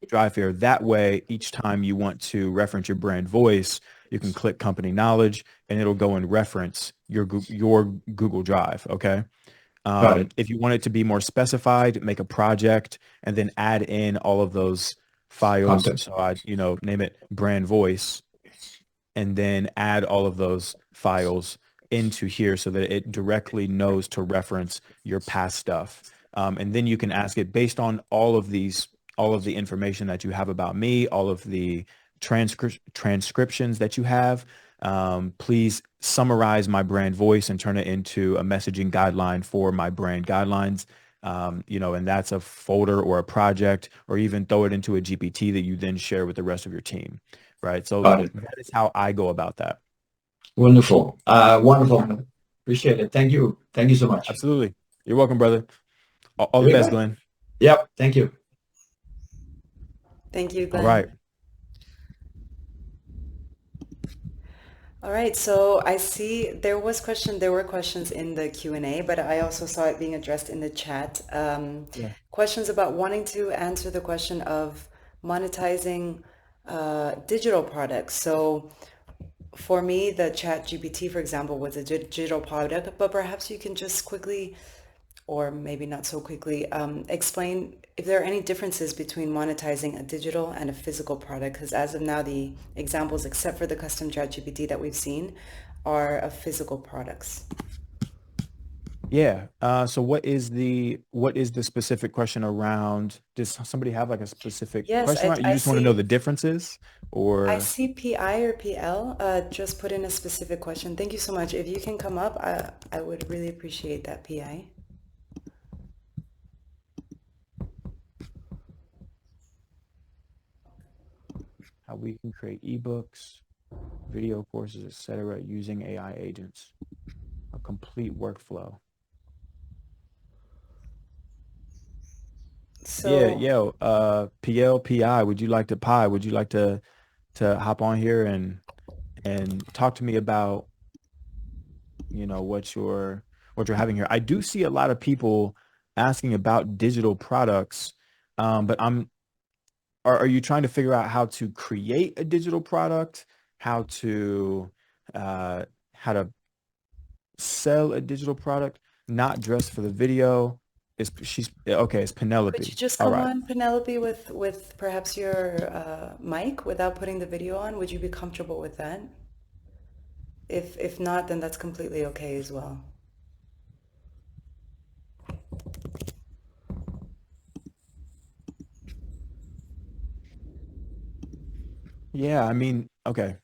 Drive here. That way, each time you want to reference your brand voice, you can click company knowledge and it'll go and reference your Google Drive. Okay. Got it. If you want it to be more specified, make a project and then add in all of those files. Content. So name it brand voice and then add all of those files into here so that it directly knows to reference your past stuff. And then you can ask it based on all of the information that you have about me, all of the transcriptions that you have. Please summarize my brand voice and turn it into a messaging guideline for my brand guidelines. And that's a folder or a project, or even throw it into a GPT that you then share with the rest of your team. Right. So Got it. that is how I go about that. Wonderful. Wonderful. Appreciate it. Thank you. Thank you so much. Absolutely. You're welcome, brother. All the Very best, good. Glenn. Yep. Thank you. Thank you, All Glenn. right. All right, so I see there were questions in the Q&A, but I also saw it being addressed in the chat. Yeah. Questions about wanting to answer the question of monetizing digital products. So for me, the Chat GPT, for example, was a digital product, but perhaps you can just quickly, or maybe not so quickly, explain if there are any differences between monetizing a digital and a physical product, because as of now, the examples, except for the custom ChatGPT that we've seen, are of physical products. Yeah. So what is the specific question around? Does somebody have like a specific Yes, question around? You I just want to know the see. differences, I or see PI or PL. Just put in a specific question. Thank you so much. If you can come up, I would really appreciate that, PI. how we can create ebooks, video courses, etc., using AI agents, a complete workflow. Yeah, So yo, PL, PI, would you like to hop on here and talk to me about, what you're having here? I do see a lot of people asking about digital products, but are you trying to figure out how to create a digital product, how to how to sell a digital product, not dress for the video? She's okay, it's could you Penelope. just All come right. on, Penelope, with perhaps your mic without putting the video on? Would you be comfortable with that? If not, then that's completely okay as well. Yeah, I mean, okay.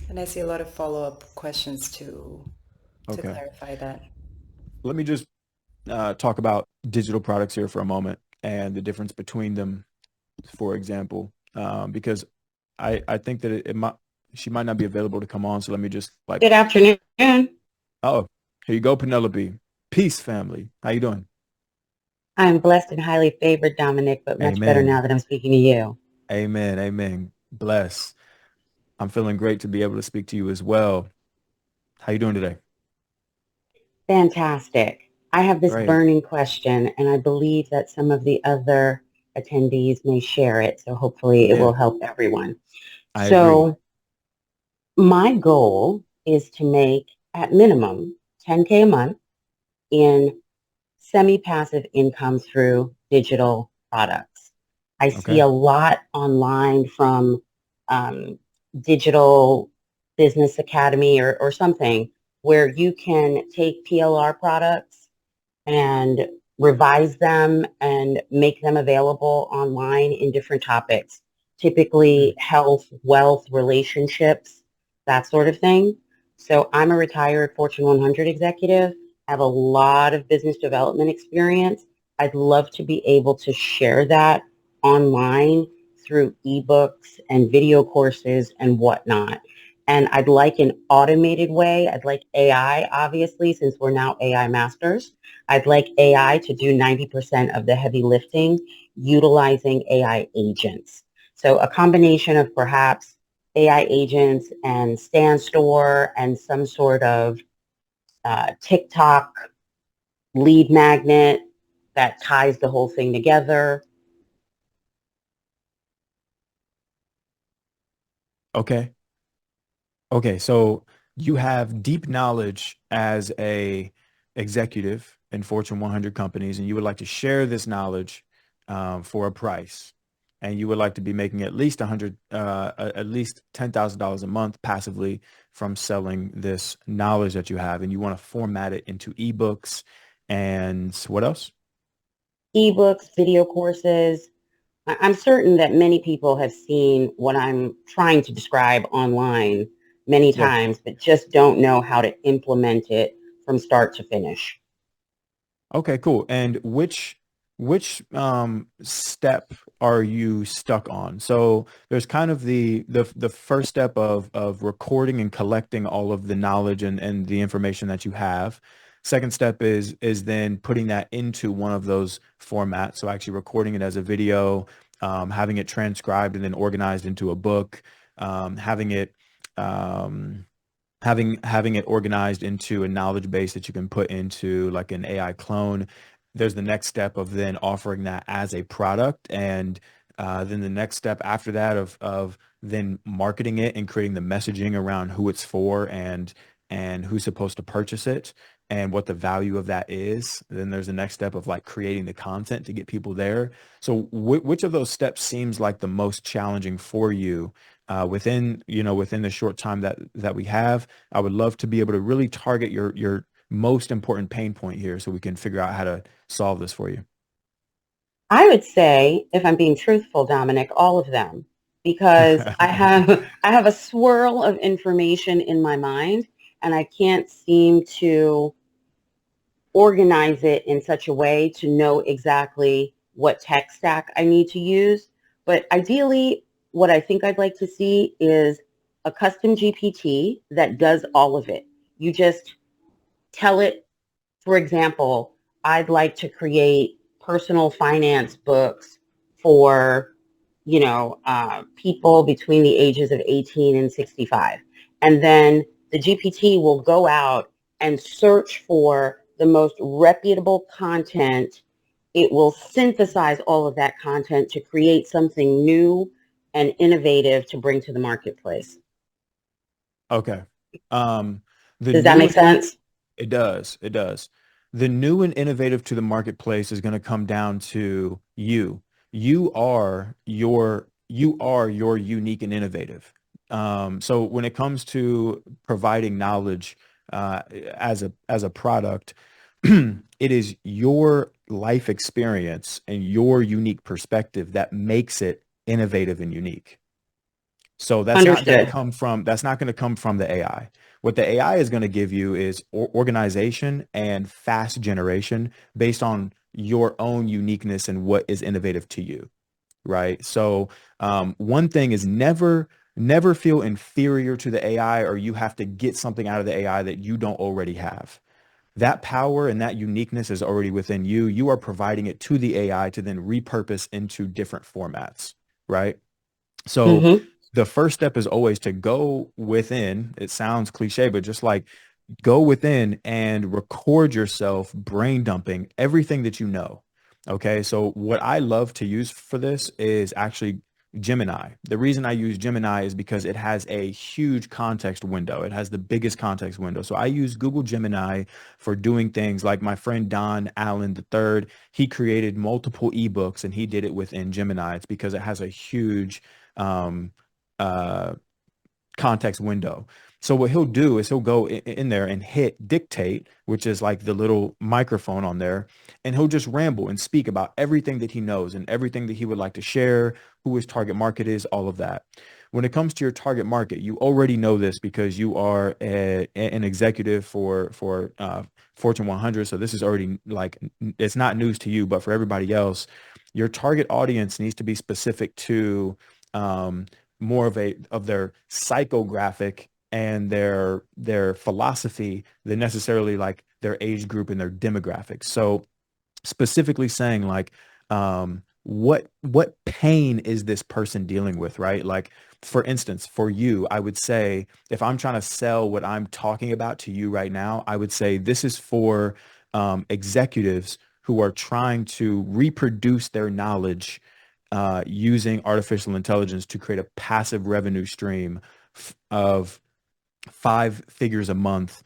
And I see a lot of follow-up questions to Okay. clarify that. Let me just talk about digital products here for a moment and the difference between them, for example, because I think that she might not be available to come on. So let me just Good afternoon. oh, here you go, Penelope. Peace, family. How you doing? I'm blessed and highly favored, Dominic, but much better now Amen. that I'm speaking to you. Amen. Amen. Bless. I'm feeling great to be able to speak to you as well. How you doing today? Fantastic. I have this Great. burning question, and I believe that some of the other attendees may share it, so hopefully it Yeah, will help everyone. I agree. So my goal is to make, at minimum, 10K a month in semi-passive income through digital products. I see Okay. a lot online from Digital Business Academy or something where you can take PLR products and revise them and make them available online in different topics typically health, wealth, relationships, that sort of thing. So I'm a retired Fortune 100 executive. I have a lot of business development experience. I'd love to be able to share that online through ebooks and video courses and whatnot. And I'd like an automated way. I'd like AI, obviously, since we're now AI masters. I'd like AI to do 90% of the heavy lifting utilizing AI agents. So a combination of perhaps AI agents and Stan Store and some sort of TikTok lead magnet that ties the whole thing together. Okay. Okay, so you have deep knowledge as a executive in Fortune 100 companies, and you would like to share this knowledge for a price, and you would like to be making at least at least $10,000 a month passively from selling this knowledge that you have, and you want to format it into ebooks and what else? Ebooks, video courses. I'm certain that many people have seen what I'm trying to describe online many Yeah. times, but just don't know how to implement it from start to finish. Okay, cool. And which step are you stuck on? So there's kind of the first step of recording and collecting all of the knowledge and the information that you have. Second step is then putting that into one of those formats. So actually recording it as a video, having it transcribed and then organized into a book, having it um, having it organized into a knowledge base that you can put into like an AI clone. There's the next step of then offering that as a product, and then the next step after that of then marketing it and creating the messaging around who it's for and who's supposed to purchase it and what the value of that is. Then there's the next step of like creating the content to get people there. So which of those steps seems like the most challenging for you within the short time that we have? I would love to be able to really target your most important pain point here so we can figure out how to solve this for you. I would say, if I'm being truthful, Dominic, all of them, because I have a swirl of information in my mind, and I can't seem to organize it in such a way to know exactly what tech stack I need to use. But ideally, what I think I'd like to see is a custom GPT that does all of it. You just tell it, for example, I'd like to create personal finance books for, people between the ages of 18 and 65. And then the GPT will go out and search for the most reputable content. It will synthesize all of that content to create something new and innovative to bring to the marketplace. Okay. The Does that new make sense? It does. It does. The new and innovative to the marketplace is going to come down to you. You are your unique and innovative. So when it comes to providing knowledge as a product, it is your life experience and your unique perspective that makes it innovative and unique. So Understood. that's not going to come from the AI. What the AI is going to give you is organization and fast generation based on your own uniqueness and what is innovative to you, right? So one thing is never feel inferior to the AI or you have to get something out of the AI that you don't already have. That power and that uniqueness is already within you. You are providing it to the AI to then repurpose into different formats, right? So Mm-hmm. the first step is always to go within. It sounds cliche, but just like go within and record yourself brain dumping everything that you know. Okay. So what I love to use for this is actually Gemini. The reason I use Gemini is because it has a huge context window. It has the biggest context window. So I use Google Gemini for doing things like my friend Don Allen III. He created multiple ebooks and he did it within Gemini. It's because it has a huge um, uh, context window. So what he'll do is he'll go in there and hit dictate, which is like the little microphone on there, and he'll just ramble and speak about everything that he knows and everything that he would like to share, who his target market is, all of that. When it comes to your target market, you already know this because you are an executive for Fortune 100. So this is already like, it's not news to you, but for everybody else, your target audience needs to be specific to um, more of their psychographic and their philosophy than necessarily like their age group and their demographics. So specifically saying like, what pain is this person dealing with, right? Like, for instance, for you, I would say if I'm trying to sell what I'm talking about to you right now, I would say this is for executives who are trying to reproduce their knowledge using artificial intelligence to create a passive revenue stream of 5 figures a month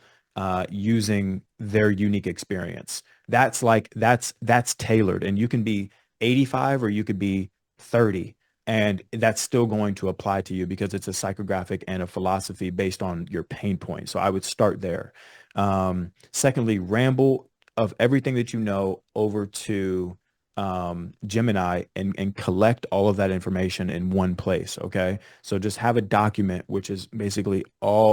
using their unique experience. That's tailored, and you can be 85 or you could be 30, and that's still going to apply to you because it's a psychographic and a philosophy based on your pain point. So I would start there. Secondly, ramble of everything that you know over to Gemini and collect all of that information in one place. Okay. So just have a document, which is basically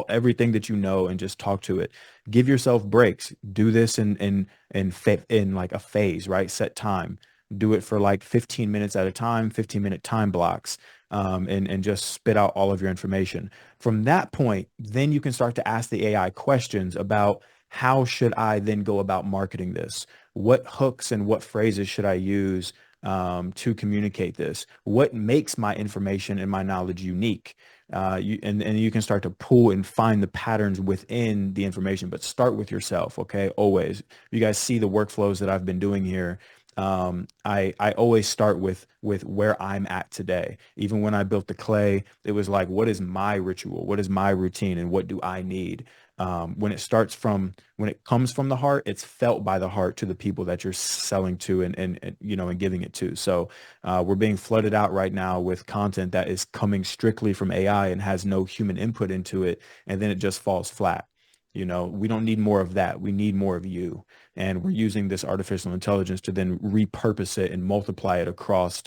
everything that you know, and just talk to it. Give yourself breaks. Do this in like a phase, right? Set time. Do it for like 15 minutes at a time, 15-minute time blocks, and just spit out all of your information. From that point, then you can start to ask the AI questions about how should I then go about marketing this? What hooks and what phrases should I use to communicate this? What makes my information and my knowledge unique? And you can start to pull and find the patterns within the information, but start with yourself. Okay. Always. You guys see the workflows that I've been doing here. I always start with where I'm at today. Even when I built the clay, it was like, what is my ritual? What is my routine? And what do I need? When it comes from the heart, it's felt by the heart to the people that you're selling to and giving it to. So we're being flooded out right now with content that is coming strictly from AI and has no human input into it. And then it just falls flat. We don't need more of that. We need more of you. And we're using this artificial intelligence to then repurpose it and multiply it across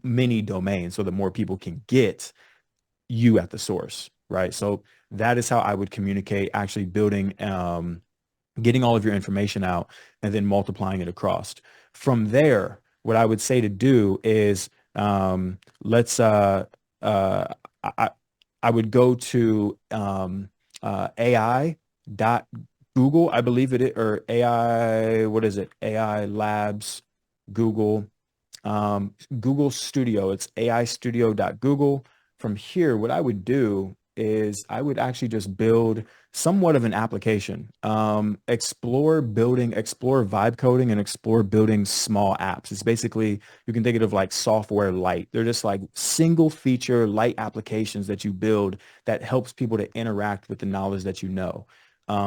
many domains so that more people can get you at the source, right? So that is how I would communicate, actually building, getting all of your information out and then multiplying it across. From there, what I would say to do is let's I would go to AI dot Google, I believe it is, or AI, what is it? AI Labs, Google, Google Studio. It's aistudio.google. From here, what I would do is I would actually just build somewhat of an application. Explore vibe coding and explore building small apps. It's basically, you can think of it like software light. They're just like single feature light applications that you build that helps people to interact with the knowledge that you know.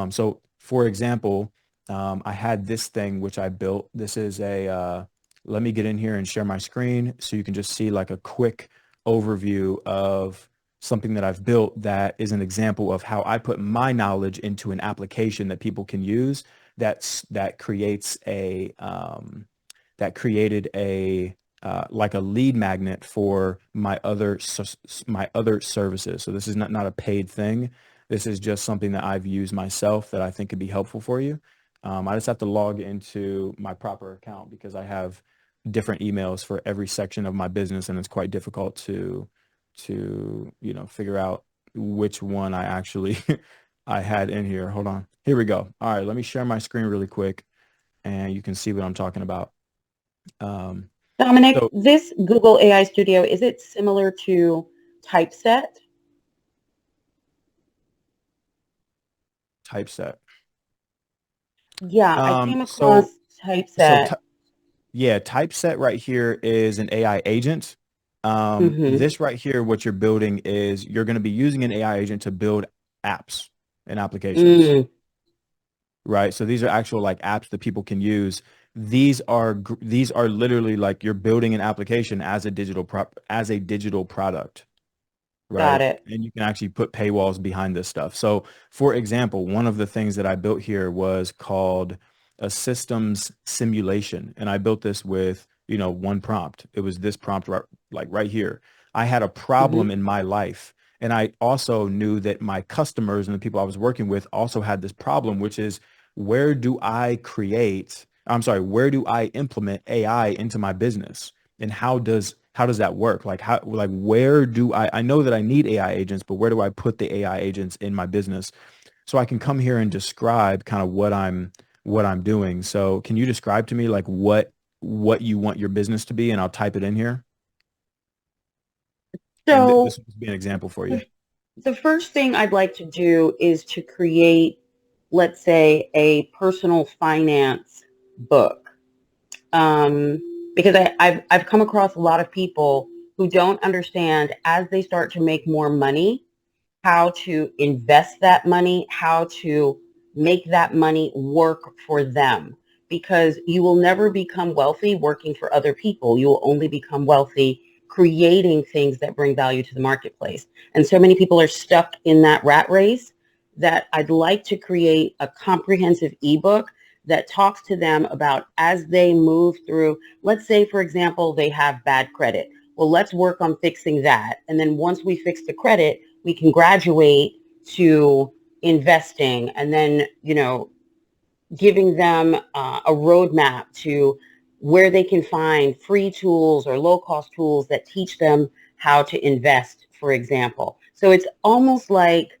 So for example, I had this thing which I built. This is let me get in here and share my screen so you can just see like a quick overview of something that I've built that is an example of how I put my knowledge into an application that people can use that created a like a lead magnet for my other services. So this is not a paid thing. This is just something that I've used myself that I think could be helpful for you. I just have to log into my proper account because I have different emails for every section of my business, and it's quite difficult to figure out which one I actually I had in here. Hold on. Here we go. All right, let me share my screen really quick and you can see what I'm talking about. Dominic, this Google AI Studio, is it similar to Typeset? Typeset. Yeah, I came across Typeset. Typeset right here is an AI agent. This right here, what you're building is you're going to be using an AI agent to build apps and applications, right? So these are actual like apps that people can use. These are literally like you're building an application as a digital product. Got right? it. And you can actually put paywalls behind this stuff. So, for example, one of the things that I built here was called a systems simulation. And I built this with, one prompt. It was this prompt right here. I had a Hmm. problem in my life. And I also knew that my customers and the people I was working with also had this problem, which is where do I implement AI into my business? And how does that work? Where do I know that I need AI agents, but where do I put the AI agents in my business? So I can come here and describe kind of what I'm doing. So can you describe to me like what you want your business to be, and I'll type it in here. And this So will be an example for you. the, the first thing I'd like to do is to create, let's say, a personal finance book. Um, because I've come across a lot of people who don't understand as they start to make more money, how to invest that money, how to make that money work for them. Because you will never become wealthy working for other people. You will only become wealthy creating things that bring value to the marketplace. And so many people are stuck in that rat race that I'd like to create a comprehensive ebook that talks to them about as they move through. Let's say, for example, they have bad credit. Well, let's work on fixing that. And then once we fix the credit, we can graduate to investing, and then, giving them a roadmap to where they can find free tools or low cost tools that teach them how to invest, for example. So it's almost like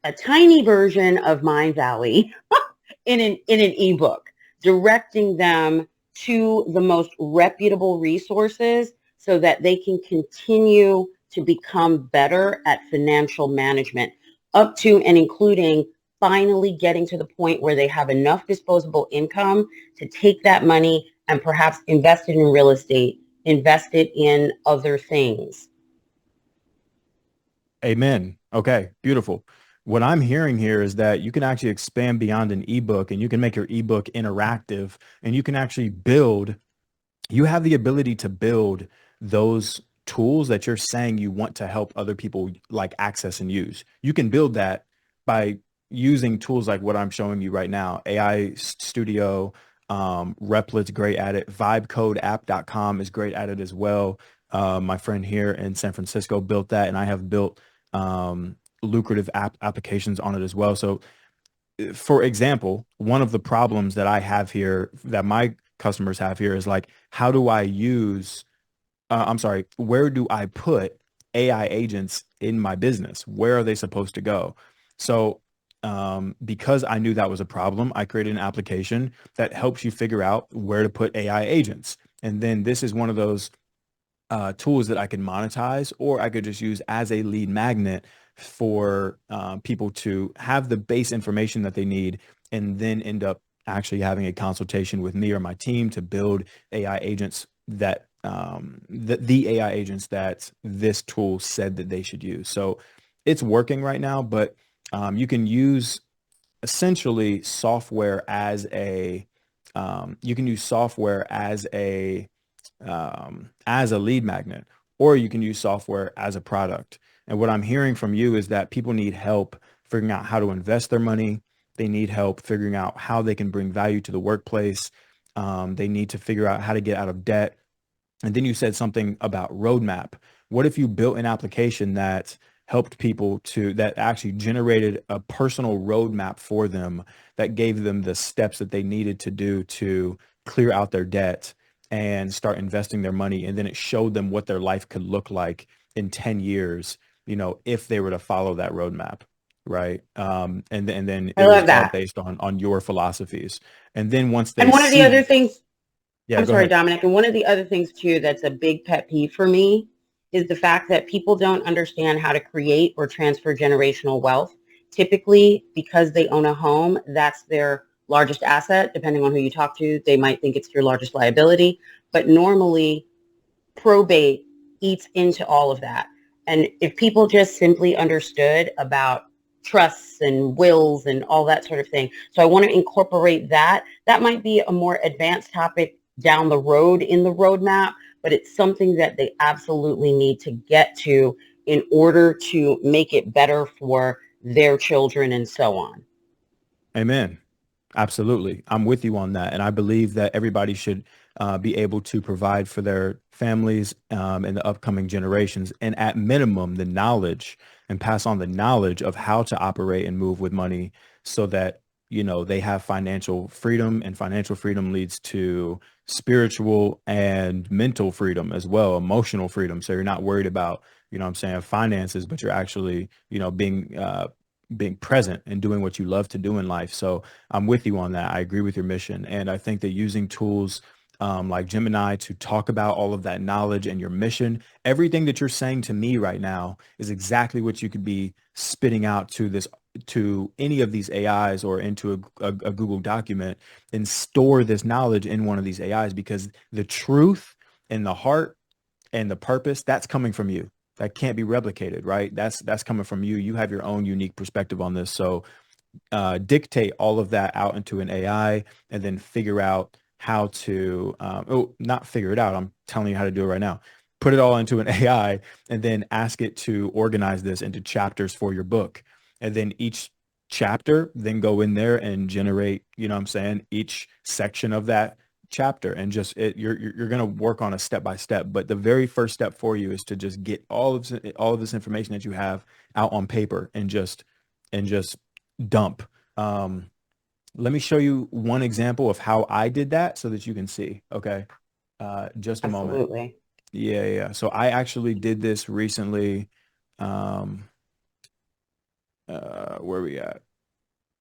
a tiny version of Mind Valley in an ebook, directing them to the most reputable resources so that they can continue to become better at financial management, up to and including finally getting to the point where they have enough disposable income to take that money and perhaps invest it in real estate, invest it in other things. Amen. Okay, beautiful. What I'm hearing here is that you can actually expand beyond an ebook, and you can make your ebook interactive, and you can actually you have the ability to build those tools that you're saying you want to help other people like access and use. You can build that by using tools like what I'm showing you right now. AI Studio, Replic's great at it. Vibecodeapp.com is great at it as well. My friend here in San Francisco built that, and I have built lucrative applications on it as well. So for example, one of the problems that I have here, that my customers have here, is like, how do I use, I'm sorry, where do I put AI agents in my business? Where are they supposed to go? So, because I knew that was a problem, I created an application that helps you figure out where to put AI agents. And then this is one of those tools that I can monetize, or I could just use as a lead magnet for people to have the base information that they need, and then end up actually having a consultation with me or my team to build AI agents that the AI agents that this tool said that they should use. So it's working right now, but you can use essentially software as a you can use software as a lead magnet, or you can use software as a product. And what I'm hearing from you is that people need help figuring out how to invest their money. They need help figuring out how they can bring value to the workplace. They need to figure out how to get out of debt. And then you said something about roadmap. What if you built an application that helped people that actually generated a personal roadmap for them, that gave them the steps that they needed to do to clear out their debt and start investing their money. And then it showed them what their life could look like in 10 years, if they were to follow that roadmap. Right. And then I it was love all that. based on your philosophies. And then once they And one of the other see, things, yeah, I'm go sorry, ahead. Dominic, and one of the other things too that's a big pet peeve for me is the fact that people don't understand how to create or transfer generational wealth. Typically, because they own a home, that's their largest asset. Depending on who you talk to, they might think it's your largest liability. But normally, probate eats into all of that. And if people just simply understood about trusts and wills and all that sort of thing. So I want to incorporate that. That might be a more advanced topic down the road in the roadmap, but it's something that they absolutely need to get to in order to make it better for their children and so on. Amen. Absolutely. I'm with you on that. And I believe that everybody should be able to provide for their families and the upcoming generations. And at minimum, the knowledge and pass on the knowledge of how to operate and move with money so that, you know, they have financial freedom, and financial freedom leads to spiritual and mental freedom as well, emotional freedom. So you're not worried about, you know what I'm saying, finances, but you're actually, you know, being present and doing what you love to do in life. So I'm with you on that. I agree with your mission. And I think that using tools like Gemini to talk about all of that knowledge and your mission, everything that you're saying to me right now is exactly what you could be spitting out to any of these AIs or into a Google document, and store this knowledge in one of these AIs, because the truth and the heart and the purpose, that's coming from you. That can't be replicated, right? That's coming from you. You have your own unique perspective on this. So dictate all of that out into an AI, and then figure out how to, not figure it out. I'm telling you how to do it right now. Put it all into an AI, and then ask it to organize this into chapters for your book. And then each chapter, then go in there and generate, you know what I'm saying, each section of that chapter, and just you're going to work on a step by step. But the very first step for you is to just get all of this information that you have out on paper, and just dump. Let me show you one example of how I did that so that you can see. Okay. Just a moment. Absolutely. Yeah. So I actually did this recently. Where we at?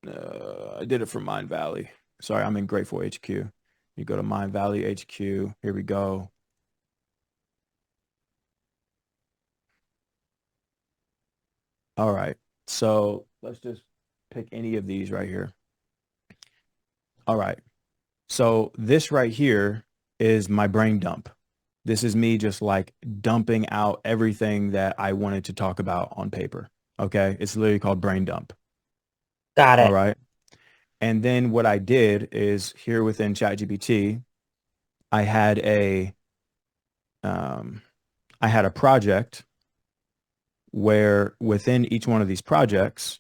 I did it for Mind Valley. Sorry, I'm in Grateful HQ. You go to Mind Valley HQ. Here we go. All right. So let's just pick any of these right here. All right. So this right here is my brain dump. This is me just like dumping out everything that I wanted to talk about on paper. Okay. It's literally called brain dump. Got it. All right. And then what I did is, here within ChatGPT, I had a project where within each one of these projects,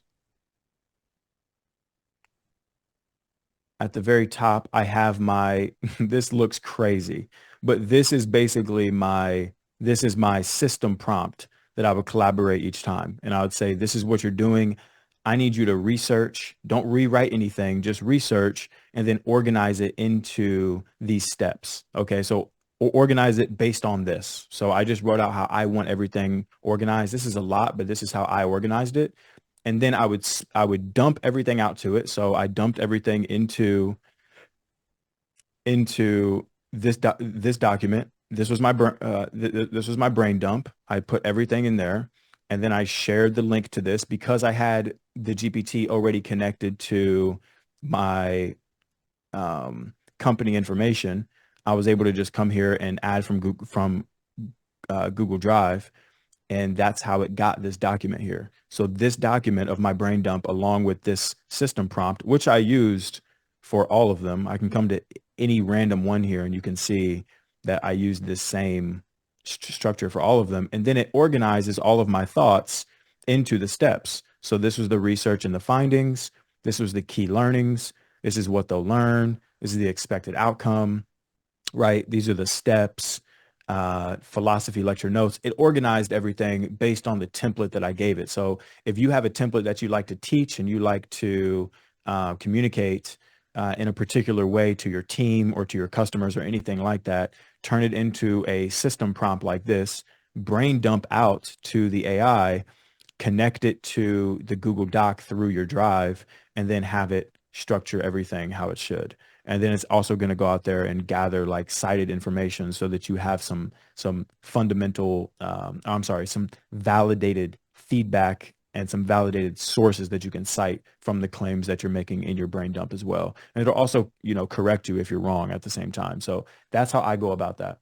at the very top, I have my, this looks crazy, but this is basically this is my system prompt that I would collaborate each time. And I would say, this is what you're doing. I need you to research. Don't rewrite anything, just research, and then organize it into these steps. Okay. So organize it based on this. So I just wrote out how I want everything organized. This is a lot, but this is how I organized it. And then I would dump everything out to it. So I dumped everything into this document. This was my this was my brain dump. I put everything in there, and then I shared the link to this because I had the GPT already connected to my company information. I was able to just come here and add from Google Drive. And that's how it got this document here. So this document of my brain dump, along with this system prompt, which I used for all of them, I can come to any random one here and you can see that I used this same structure for all of them. And then it organizes all of my thoughts into the steps. So this was the research and the findings. This was the key learnings. This is what they'll learn. This is the expected outcome, right? These are the steps. Philosophy lecture notes. It organized everything based on the template that I gave it. So if you have a template that you like to teach and you like to communicate in a particular way to your team or to your customers or anything like that, turn it into a system prompt like this, brain dump out to the AI, connect it to the Google Doc through your Drive, and then have it structure everything how it should. And then it's also going to go out there and gather like cited information so that you have some fundamental, some validated feedback and some validated sources that you can cite from the claims that you're making in your brain dump as well. And it'll also, correct you if you're wrong at the same time. So that's how I go about that.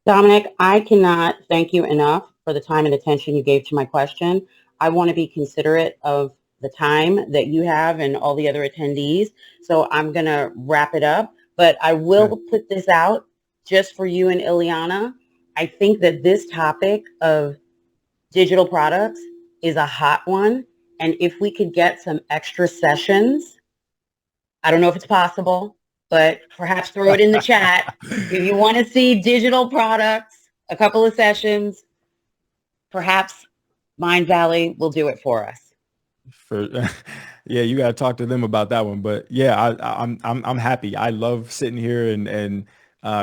Dominic, I cannot thank you enough for the time and attention you gave to my question. I want to be considerate of the time that you have and all the other attendees. So I'm going to wrap it up, but I will put this out just for you and Ileana. I think that this topic of digital products is a hot one. And if we could get some extra sessions, I don't know if it's possible, but perhaps throw it in the chat. If you want to see digital products, a couple of sessions, perhaps Mind Valley will do it for us. For yeah, you got to talk to them about that one. But yeah, I'm happy. I love sitting here and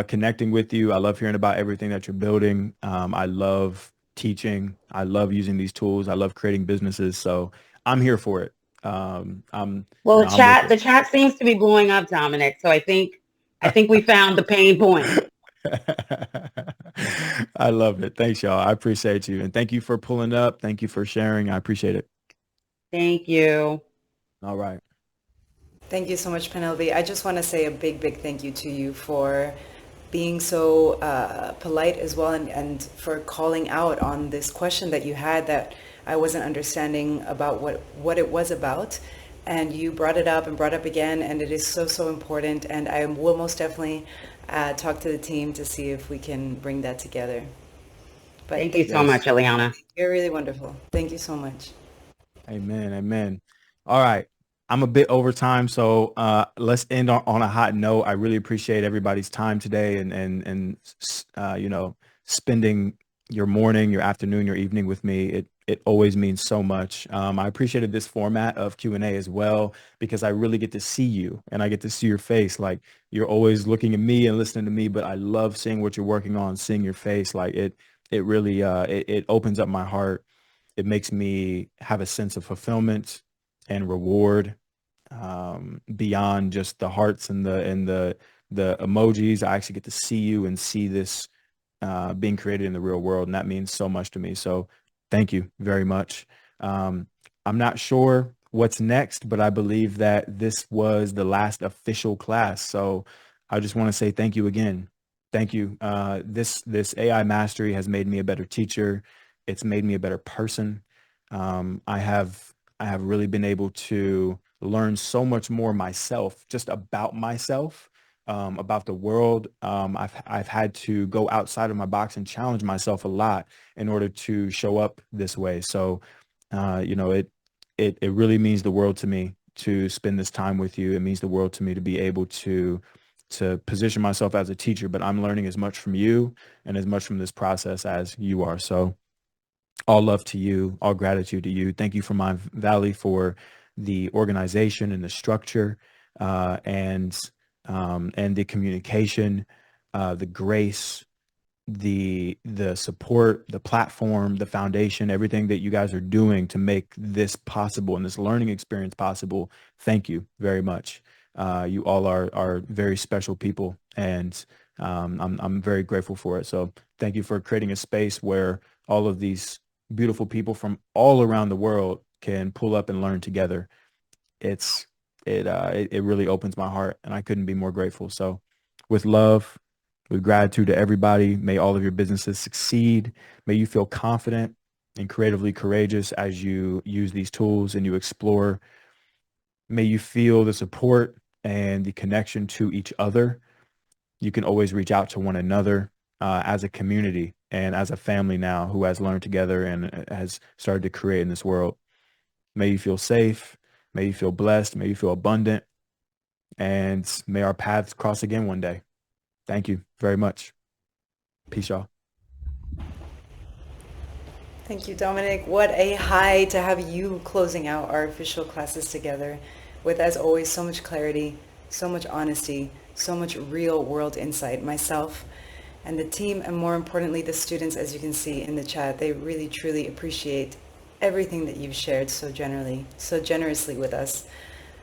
connecting with you. I love hearing about everything that you're building. I love teaching. I love using these tools. I love creating businesses. So I'm here for it. Well, I'm with the it. chat seems to be blowing up, Dominic. So I think we found the pain point. I love it. Thanks, y'all. I appreciate you. And thank you for pulling up. Thank you for sharing. I appreciate it. Thank you. All right. Thank you so much, Penelope. I just want to say a big, big thank you to you for being so polite as well, and for calling out on this question that you had that I wasn't understanding about what it was about. And you brought it up and brought up again, and it is so, so important. And I will most definitely talk to the team to see if we can bring that together. But Thank you so much, Eliana. You're really wonderful. Thank you so much. Amen. Amen. All right. I'm a bit over time, so let's end on a hot note. I really appreciate everybody's time today and you know, spending your morning, your afternoon, your evening with me. It always means so much. I appreciated this format of Q&A as well, because I really get to see you and I get to see your face. Like, you're always looking at me and listening to me, but I love seeing what you're working on, seeing your face. Like, it really it opens up my heart. It makes me have a sense of fulfillment and reward, beyond just the hearts and the emojis. I actually get to see you and see this being created in the real world, and that means so much to me. So thank you very much. I'm not sure what's next, but I believe that this was the last official class. So I just want to say thank you again. Thank you. This AI mastery has made me a better teacher. It's made me a better person. I have really been able to learn so much more myself, just about myself, about the world. I've had to go outside of my box and challenge myself a lot in order to show up this way. So, you know, it really means the world to me to spend this time with you. It means the world to me to be able to position myself as a teacher, but I'm learning as much from you and as much from this process as you are. So all love to you, all gratitude to you. Thank you for Mind Valley for the organization and the structure, and the communication, the grace, the support, the platform, the foundation, everything that you guys are doing to make this possible and this learning experience possible. Thank you very much. You all are very special people, and I'm very grateful for it. So thank you for creating a space where all of these beautiful people from all around the world can pull up and learn together. It's it really opens my heart, and I couldn't be more grateful. So with love, with gratitude to everybody, may all of your businesses succeed. May you feel confident and creatively courageous as you use these tools and you explore. May you feel the support and the connection to each other. You can always reach out to one another, as a community and as a family now who has learned together and has started to create in this world. May you feel safe. May you feel blessed. May you feel abundant. And may our paths cross again one day. Thank you very much. Peace, y'all. Thank you, Dominic. What a high to have you closing out our official classes together with, as always, so much clarity, so much honesty, so much real world insight. Myself and the team, and more importantly, the students, as you can see in the chat, they really, truly appreciate everything that you've shared so generously with us.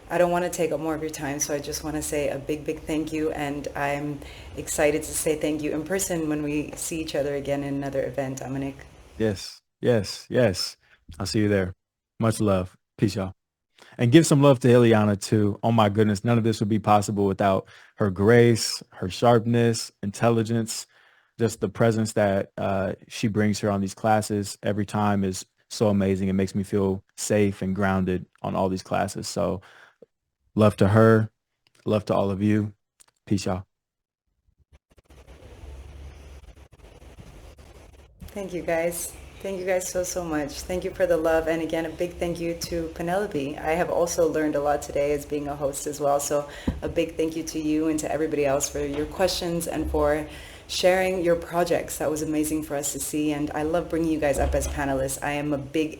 I don't want to take up more of your time, so I just want to say a big, big thank you, and I'm excited to say thank you in person when we see each other again in another event, Dominic. Yes, yes, yes. I'll see you there. Much love. Peace, y'all. And give some love to Ileana too. Oh my goodness, none of this would be possible without her grace, her sharpness, intelligence, just the presence that she brings here on these classes every time is so amazing. It makes me feel safe and grounded on all these classes. So love to her, love to all of you. Peace, y'all. Thank you, guys. Thank you guys so much. Thank you for the love. And again, a big thank you to Penelope. I have also learned a lot today as being a host as well. So a big thank you to you and to everybody else for your questions and for sharing your projects. That was amazing for us to see. And I love bringing you guys up as panelists. I am a big